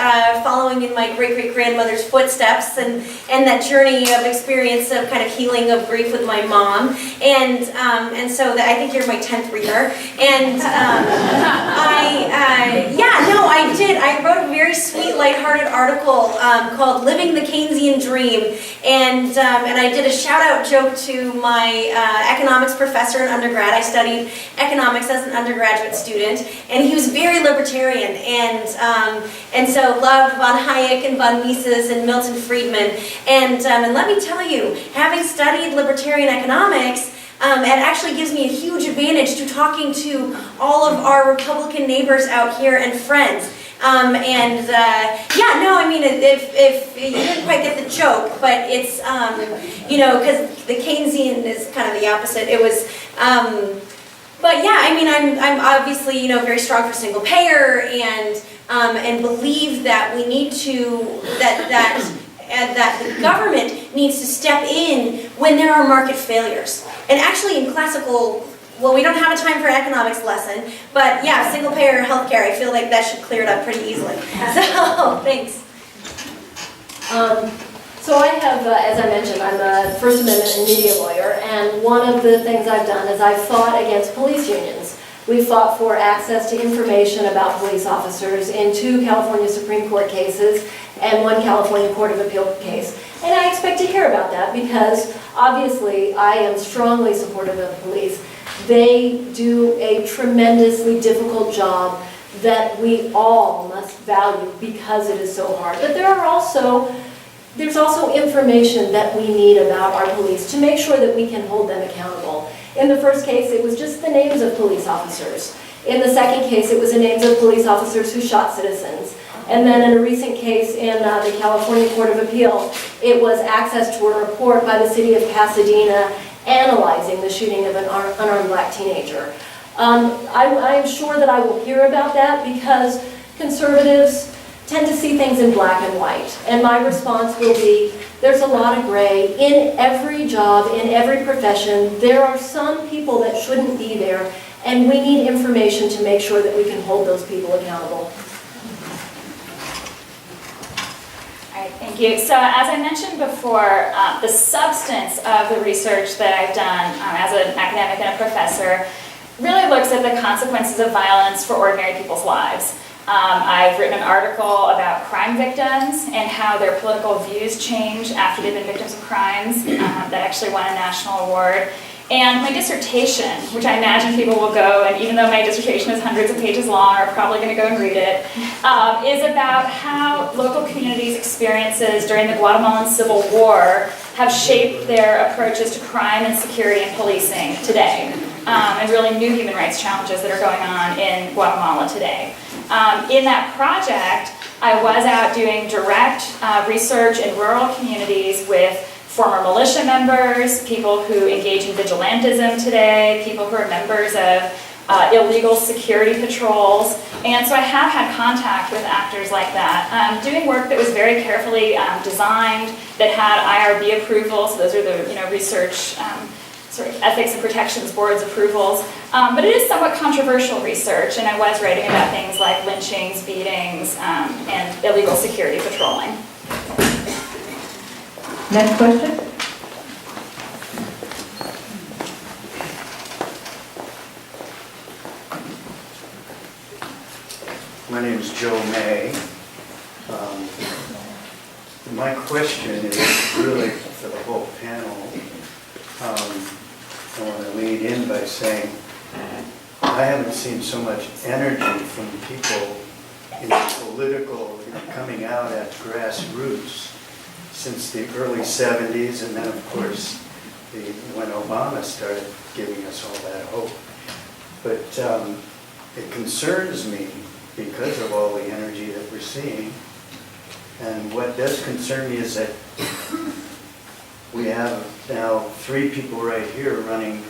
following in my great-great-grandmother's footsteps and that journey of experience of kind of healing of grief with my mom. And so I think you're my 10th reader. And I did. I wrote a very sweet, lighthearted article called "Living the Keynesian Dream," and I did a shout-out joke to my economics professor in undergrad. I studied economics as an undergraduate student, and he was very libertarian, and so loved von Hayek and von Mises and Milton Friedman. And let me tell you, having studied libertarian economics, it actually gives me a huge advantage to talking to all of our Republican neighbors out here and friends. If you didn't quite get the joke, but it's, because the Keynesian is kind of the opposite. It was, I'm obviously, very strong for single payer and believe that we need to, that the government needs to step in when there are market failures. And actually in classical, well, we don't have a time for an economics lesson, but yeah, single payer healthcare, I feel like that should clear it up pretty easily. So, thanks. So I have, as I mentioned, I'm a First Amendment and media lawyer, and one of the things I've done is I've fought against police unions. We fought for access to information about police officers in 2 California Supreme Court cases and 1 California Court of Appeal case. And I expect to hear about that because obviously I am strongly supportive of the police. They do a tremendously difficult job that we all must value because it is so hard. But there's also information that we need about our police to make sure that we can hold them accountable. In the first case, it was just the names of police officers. In the second case, it was the names of police officers who shot citizens. And then in a recent case in the California Court of Appeal, it was access to a report by the city of Pasadena analyzing the shooting of an unarmed black teenager. I'm sure that I will hear about that because conservatives tend to see things in black and white. And my response will be, there's a lot of gray. In every job, in every profession, there are some people that shouldn't be there, and we need information to make sure that we can hold those people accountable. All right, thank you. So as I mentioned before, the substance of the research that I've done as an academic and a professor really looks at the consequences of violence for ordinary people's lives. I've written an article about crime victims and how their political views change after they've been victims of crimes that actually won a national award. And my dissertation, which I imagine people will go, and even though my dissertation is hundreds of pages long, are probably going to go and read it, is about how local communities' experiences during the Guatemalan Civil War have shaped their approaches to crime and security and policing today, and really new human rights challenges that are going on in Guatemala today. In that project, I was out doing direct research in rural communities with former militia members, people who engage in vigilantism today, people who are members of illegal security patrols. And so I have had contact with actors like that, doing work that was very carefully designed, that had IRB approval, so those are the research sort of ethics and protections board's approvals. But it is somewhat controversial research, and I was writing about things like lynchings, beatings, and illegal security patrolling. Next question? My name is Joe May. My question is really for the whole panel. I want to lead in by saying I haven't seen so much energy from people in political, coming out at grassroots since the early 70s, and then of course when Obama started giving us all that hope. But it concerns me because of all the energy that we're seeing. And what does concern me is that we have now 3 people right here running.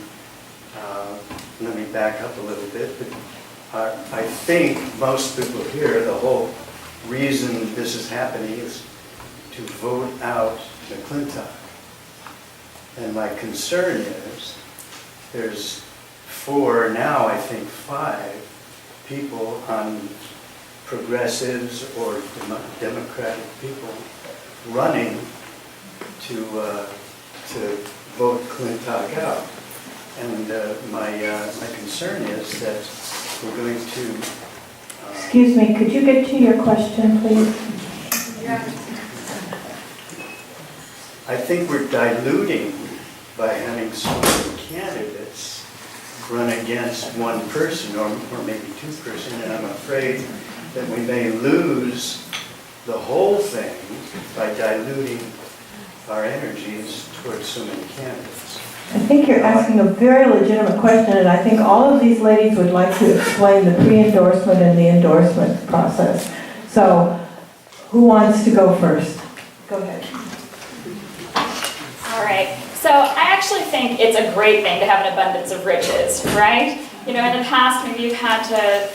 Let me back up a little bit. But I think most people here, the whole reason this is happening is to vote out McClintock. And my concern is there's 4, now I think 5 people on progressives or democratic people running to vote Clintock out. And my concern is that we're going to... Excuse me, could you get to your question, please? I think we're diluting by having so many candidates run against one person or maybe two person, and I'm afraid that we may lose the whole thing by diluting our energies towards so many candidates. I think you're asking a very legitimate question, and I think all of these ladies would like to explain the pre-endorsement and the endorsement process. So, who wants to go first? Go ahead. All right. So I actually think it's a great thing to have an abundance of riches, right? You know, in the past, maybe you've had to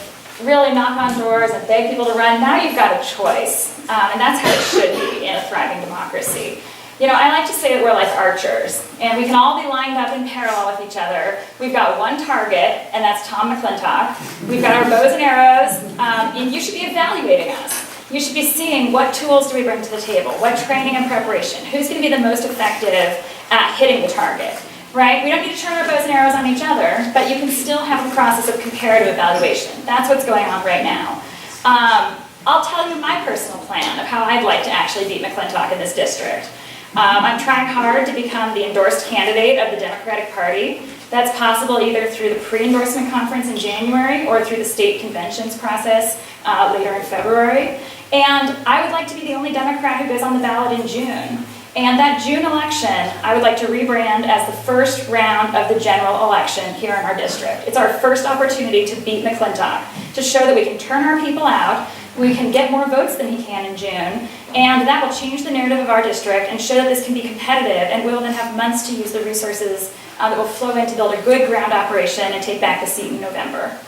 really knock on doors and beg people to run. Now you've got a choice, and that's how it should be in a thriving democracy. You know, I like to say that we're like archers, and we can all be lined up in parallel with each other. We've got one target, and that's Tom McClintock. We've got our bows and arrows, and you should be evaluating us. You should be seeing what tools do we bring to the table, what training and preparation, who's going to be the most effective at hitting the target, right? We don't need to turn our bows and arrows on each other, but you can still have a process of comparative evaluation. That's what's going on right now. I'll tell you my personal plan of how I'd like to actually beat McClintock in this district. I'm trying hard to become the endorsed candidate of the Democratic Party. That's possible either through the pre-endorsement conference in January or through the state conventions process later in February. And I would like to be the only Democrat who goes on the ballot in June. And that June election, I would like to rebrand as the first round of the general election here in our district. It's our first opportunity to beat McClintock, to show that we can turn our people out, we can get more votes than he can in June, and that will change the narrative of our district and show that this can be competitive, and we'll then have months to use the resources that will flow in to build a good ground operation and take back the seat in November.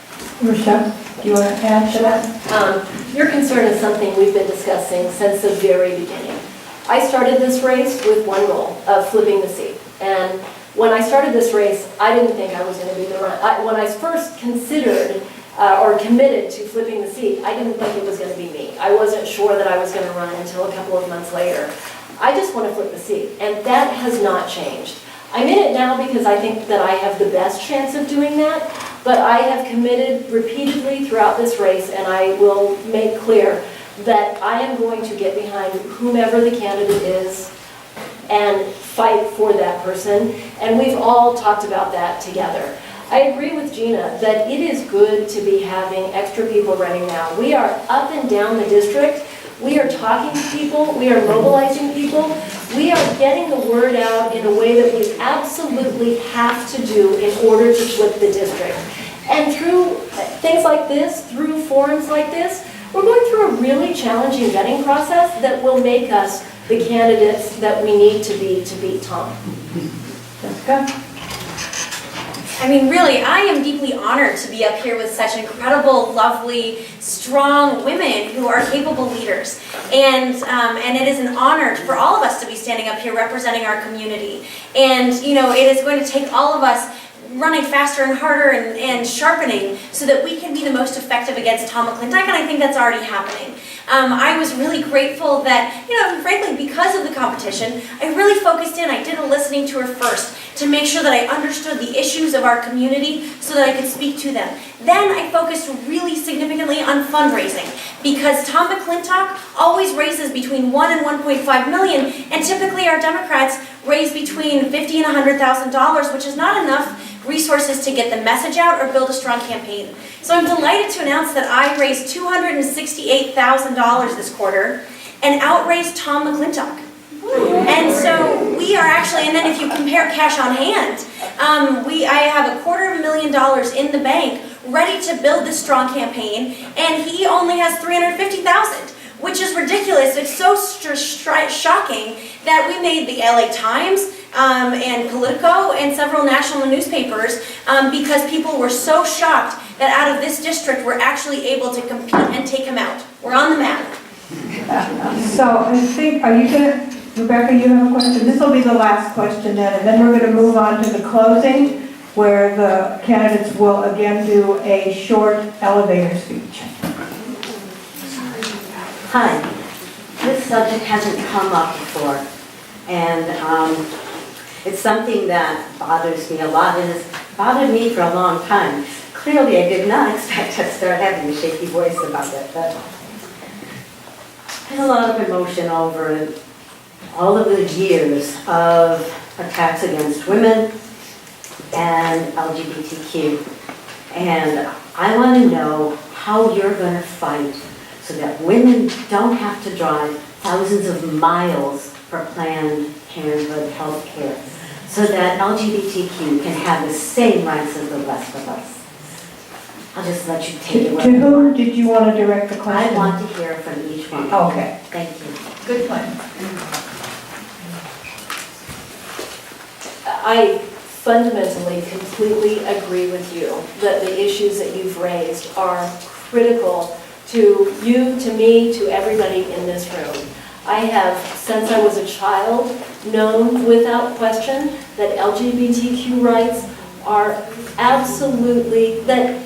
Rochelle, do you want to add to that? Your concern is something we've been discussing since the very beginning. I started this race with one goal of flipping the seat. And when I started this race, I didn't think I was going to be the run. When I first considered or committed to flipping the seat, I didn't think it was going to be me. I wasn't sure that I was going to run until a couple of months later. I just want to flip the seat, and that has not changed. I'm in it now because I think that I have the best chance of doing that, but I have committed repeatedly throughout this race, and I will make clear that I am going to get behind whomever the candidate is and fight for that person, and we've all talked about that together. I agree with Gina that it is good to be having extra people running now. We are up and down the district. We are talking to people. We are mobilizing people. We are getting the word out in a way that we absolutely have to do in order to flip the district. And through things like this, through forums like this, we're going through a really challenging vetting process that will make us the candidates that we need to beat Tom. Jessica? I mean, really, I am deeply honored to be up here with such incredible, lovely, strong women who are capable leaders. And it is an honor for all of us to be standing up here representing our community. And, you know, it is going to take all of us running faster and harder and sharpening so that we can be the most effective against Tom McClintock, and I think that's already happening. I was really grateful that, you know, frankly, because of the competition, I really focused in. I did a listening tour first to make sure that I understood the issues of our community so that I could speak to them. Then I focused really significantly on fundraising because Tom McClintock always raises between $1 and $1.5 million, and typically our Democrats raise between $50,000 and $100,000, which is not enough resources to get the message out or build a strong campaign. So I'm delighted to announce that I raised $268,000 this quarter and outraised Tom McClintock. And so we are actually, and then if you compare cash on hand, I have $250,000 in the bank ready to build this strong campaign, and he only has $350,000. Which is ridiculous. It's so shocking that we made the LA Times and Politico and several national newspapers because people were so shocked that out of this district we're actually able to compete and take him out. We're on the map. So I think, are you going to, Rebecca, you have a question? This will be the last question then, and then we're going to move on to the closing. where the candidates will again do a short elevator speech. Hi, this subject hasn't come up before, and it's something that bothers me a lot, and it's bothered me for a long time. Clearly, I did not expect to start having a shaky voice about it, but there's a lot of emotion over all of the years of attacks against women and LGBTQ. And I want to know how you're going to fight so that women don't have to drive thousands of miles for Planned Parenthood health care, so that LGBTQ can have the same rights as the rest of us. I'll just let you take it. To whom did you want to direct the question? I want to hear from each one. Okay. Thank you. Good plan. I fundamentally, completely agree with you that the issues that you've raised are critical to you, to me, to everybody in this room. I have, since I was a child, known without question that LGBTQ rights are absolutely, that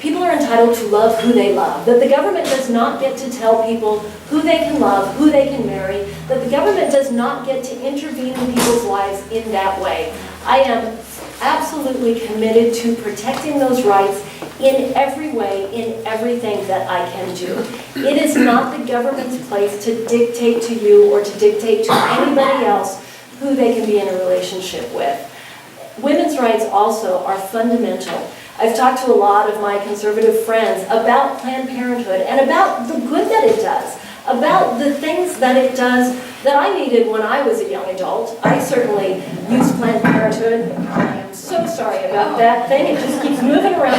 people are entitled to love who they love, that the government does not get to tell people who they can love, who they can marry, that the government does not get to intervene in people's lives in that way. I am absolutely committed to protecting those rights in every way, in everything that I can do. It is not the government's place to dictate to you or to dictate to anybody else who they can be in a relationship with. Women's rights also are fundamental. I've talked to a lot of my conservative friends about Planned Parenthood and about the good that it does, about the things that it does that I needed when I was a young adult. I certainly used Planned Parenthood. I am so sorry about that thing. It just keeps moving around.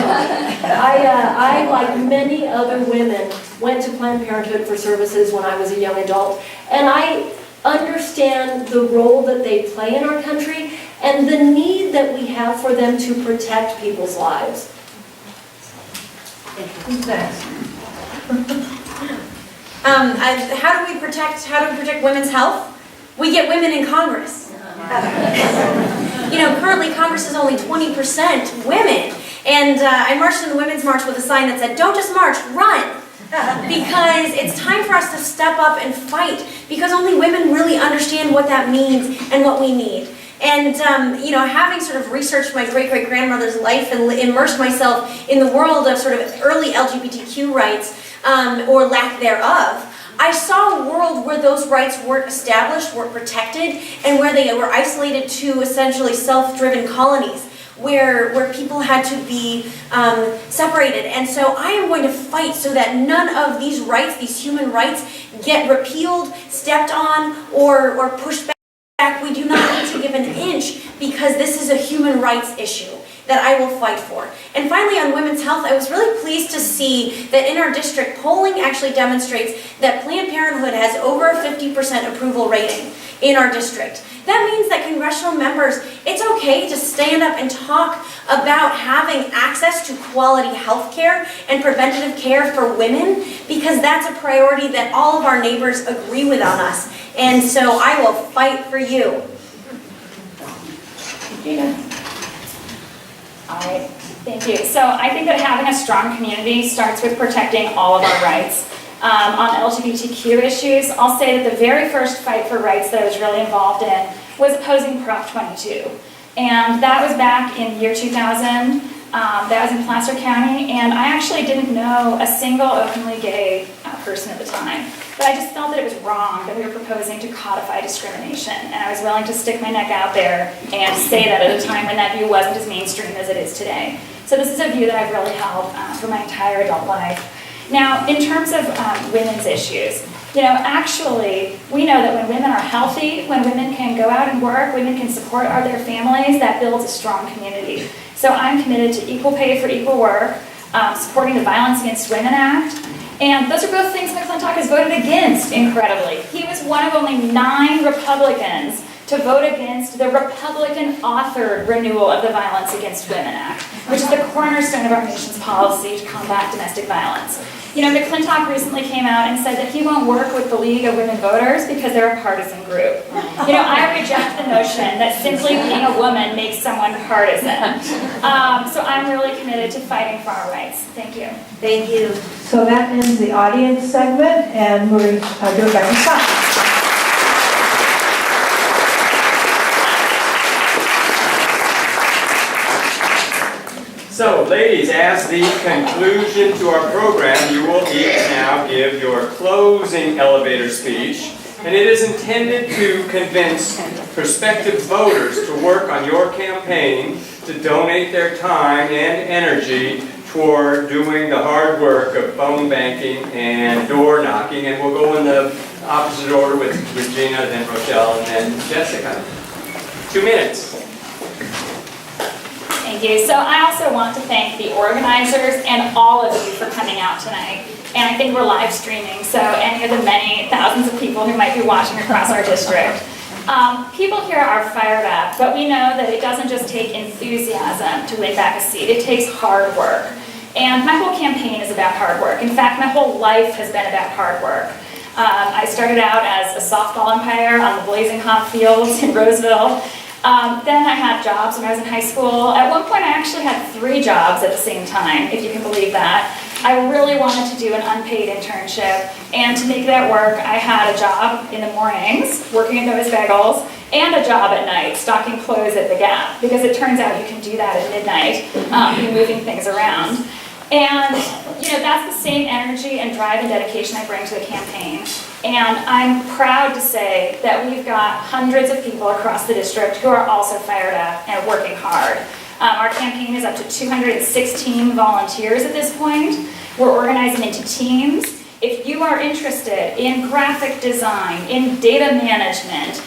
I, like many other women, went to Planned Parenthood for services when I was a young adult, and I understand the role that they play in our country and the need that we have for them to protect people's lives. Who's next? How do we protect women's health? We get women in Congress. You know, currently Congress is only 20% women. And I marched in the Women's March with a sign that said, "Don't just march, run." Because it's time for us to step up and fight, because only women really understand what that means and what we need. And, you know, having sort of researched my great-great-grandmother's life and immersed myself in the world of sort of early LGBTQ rights, or lack thereof, I saw a world where those rights weren't established, weren't protected, and where they were isolated to essentially self-driven colonies, where people had to be separated. And so I am going to fight so that none of these rights, these human rights, get repealed, stepped on, or pushed back. We do not need to give an inch, because this is a human rights issue that I will fight for. And finally, on women's health, I was really pleased to see that in our district, polling actually demonstrates that Planned Parenthood has over a 50% approval rating in our district. That means that congressional members, it's okay to stand up and talk about having access to quality health care and preventative care for women, because that's a priority that all of our neighbors agree with on us. And so I will fight for you. Gina. All right, thank you. So I think that having a strong community starts with protecting all of our rights. On LGBTQ issues, I'll say that the very first fight for rights that I was really involved in was opposing Prop 22. And that was back in year 2000. That was in Placer County, and I actually didn't know a single openly gay person at the time. But I just felt that it was wrong that we were proposing to codify discrimination, and I was willing to stick my neck out there and say that at a time when that view wasn't as mainstream as it is today. So this is a view that I've really held for my entire adult life. Now, in terms of women's issues, you know, actually, we know that when women are healthy, when women can go out and work, women can support their families, that builds a strong community. So I'm committed to equal pay for equal work, supporting the Violence Against Women Act, and those are both things McClintock has voted against, incredibly. He was one of only 9 Republicans to vote against the Republican-authored renewal of the Violence Against Women Act, which is the cornerstone of our nation's policy to combat domestic violence. You know, McClintock recently came out and said that he won't work with the League of Women Voters because they're a partisan group. You know, I reject the notion that simply being a woman makes someone partisan. So I'm really committed to fighting for our rights. Thank you. Thank you. So that ends the audience segment, and we're going to go back to Scott. So, ladies, as the conclusion to our program, you will each now give your closing elevator speech, and it is intended to convince prospective voters to work on your campaign, to donate their time and energy toward doing the hard work of phone banking and door knocking, and we'll go in the opposite order with Regina, then Rochelle, and then Jessica. 2 minutes. Thank you. So I also want to thank the organizers and all of you for coming out tonight. And I think we're live streaming, so any of the many thousands of people who might be watching across our district. People here are fired up, but we know that it doesn't just take enthusiasm to win back a seat. It takes hard work. And my whole campaign is about hard work. In fact, my whole life has been about hard work. I started out as a softball umpire on the blazing hot fields in Roseville. Then I had jobs when I was in high school. At one point I actually had 3 jobs at the same time, if you can believe that. I really wanted to do an unpaid internship, and to make that work, I had a job in the mornings, working at Noah's Bagels, and a job at night, stocking clothes at the Gap, because it turns out you can do that at midnight, be moving things around. And, you know, that's the same energy and drive and dedication I bring to the campaign. And I'm proud to say that we've got hundreds of people across the district who are also fired up and working hard. Our campaign is up to 216 volunteers at this point. We're organizing into teams. If you are interested in graphic design, in data management,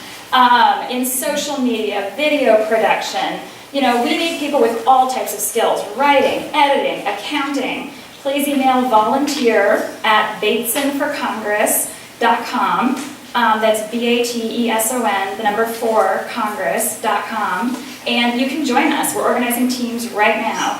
in social media, video production, you know, we need people with all types of skills: writing, editing, accounting. Please email volunteer@batesonforcongress.com. That's BATESON, the number 4, congress.com. And you can join us. We're organizing teams right now.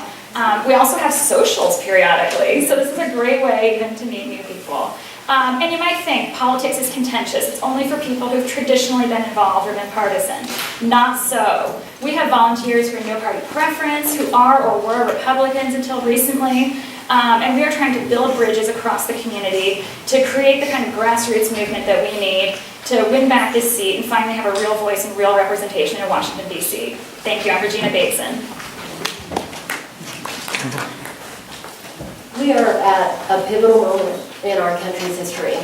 We also have socials periodically, so this is a great way even to meet new people. And you might think politics is contentious. It's only for people who've traditionally been involved or been partisan. Not so. We have volunteers who are no party preference, who are or were Republicans until recently, and we are trying to build bridges across the community to create the kind of grassroots movement that we need to win back this seat and finally have a real voice and real representation in Washington, D.C. Thank you. I'm Regina Bateson. We are at a pivotal moment in our country's history.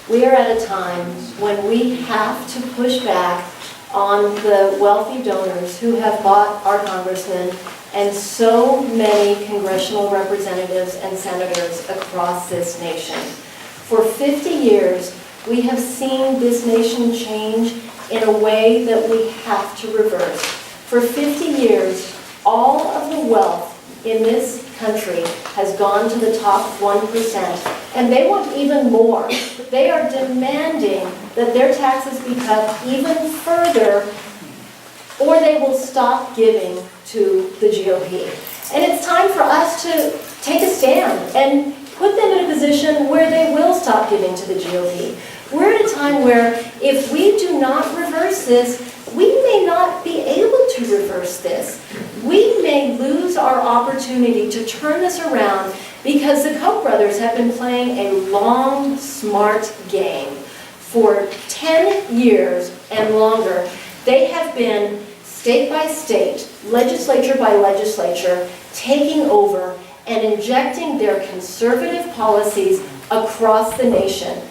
We are at a time when we have to push back on the wealthy donors who have bought our congressmen and so many congressional representatives and senators across this nation. For 50 years, we have seen this nation change in a way that we have to reverse. For 50 years, all of the wealth in this country has gone to the top 1%, and they want even more. They are demanding that their taxes be cut even further, or they will stop giving to the GOP. And it's time for us to take a stand and put them in a position where they will stop giving to the GOP. We're at a time where if we do not reverse this, we may not be able to reverse this. We may lose our opportunity to turn this around because the Koch brothers have been playing a long, smart game. For 10 years and longer, they have been state by state, legislature by legislature, taking over and injecting their conservative policies across the nation.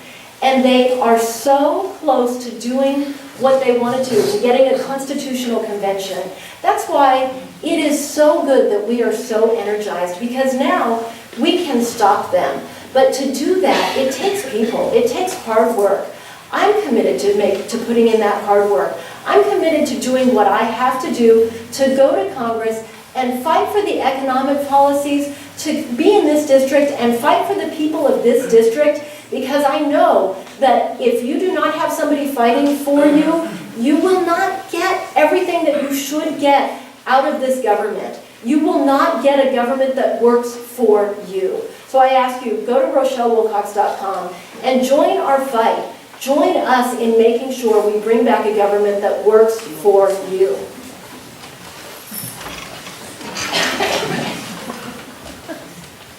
And they are so close to doing what they want to do, to getting a constitutional convention. That's why it is so good that we are so energized, because now we can stop them. But to do that, it takes people, it takes hard work. I'm committed to putting in that hard work. I'm committed to doing what I have to do to go to Congress and fight for the economic policies, to be in this district and fight for the people of this district, because I know that if you do not have somebody fighting for you, You will not get everything that you should get out of this government. You will not get a government that works for you. So I ask you, go to RochelleWilcox.com and join our fight. Join us in making sure we bring back a government that works for you.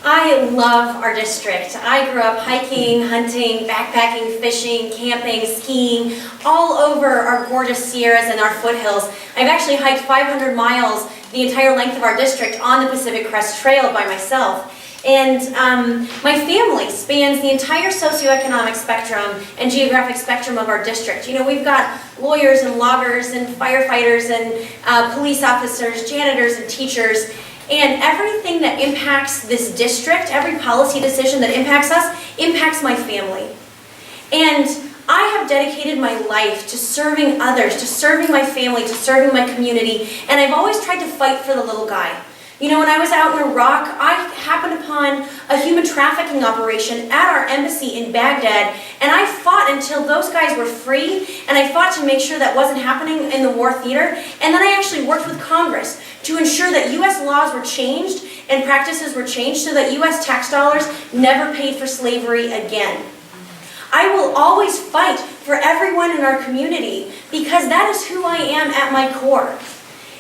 I love our district. I grew up hiking, hunting, backpacking, fishing, camping, skiing, all over our gorgeous Sierras and our foothills. I've actually hiked 500 miles, the entire length of our district, on the Pacific Crest Trail by myself. And my family spans the entire socioeconomic spectrum and geographic spectrum of our district. You know, we've got lawyers and loggers and firefighters and police officers, janitors and teachers. And everything that impacts this district, every policy decision that impacts us, impacts my family. And I have dedicated my life to serving others, to serving my family, to serving my community, and I've always tried to fight for the little guy. You know, when I was out in Iraq, I happened upon a human trafficking operation at our embassy in Baghdad, and I fought until those guys were free, and I fought to make sure that wasn't happening in the war theater, and then I actually worked with Congress to ensure that U.S. laws were changed and practices were changed so that U.S. tax dollars never paid for slavery again. I will always fight for everyone in our community because that is who I am at my core.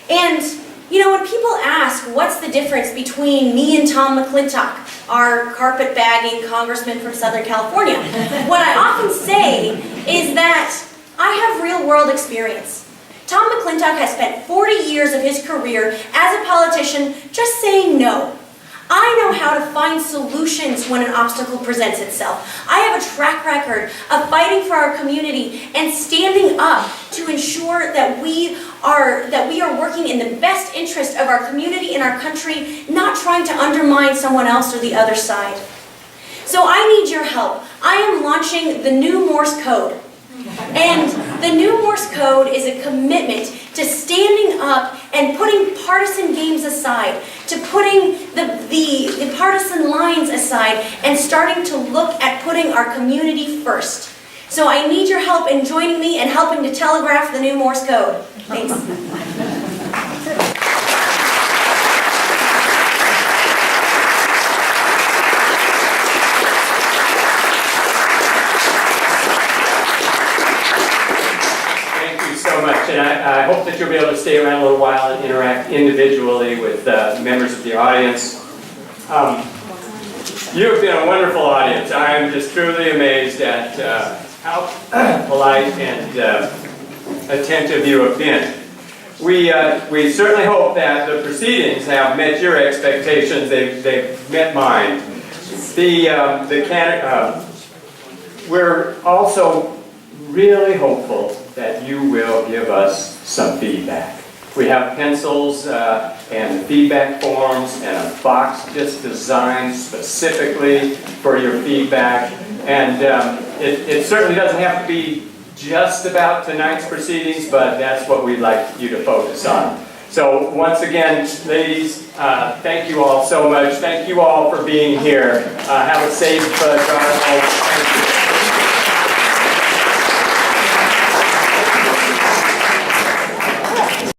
And you know, when people ask what's the difference between me and Tom McClintock, our carpetbagging congressman from Southern California, what I often say is that I have real world experience. Tom McClintock has spent 40 years of his career as a politician just saying no. I know how to find solutions when an obstacle presents itself. I have a track record of fighting for our community and standing up to ensure that we are working in the best interest of our community and our country, not trying to undermine someone else or the other side. So I need your help. I am launching the new Morse code. And the new Morse code is a commitment to standing up and putting partisan games aside, to putting the partisan lines aside and starting to look at putting our community first. So I need your help in joining me and helping to telegraph the new Morse code. Thanks. And I hope that you'll be able to stay around a little while and interact individually with members of the audience. You have been a wonderful audience. I am just truly amazed at how polite and attentive you have been. We certainly hope that the proceedings have met your expectations. They've met mine. We're also really hopeful that you will give us some feedback. We have pencils and feedback forms and a box just designed specifically for your feedback. And it certainly doesn't have to be just about tonight's proceedings, but that's what we'd like you to focus on. So once again, ladies, thank you all so much. Thank you all for being here. Have a safe drive home.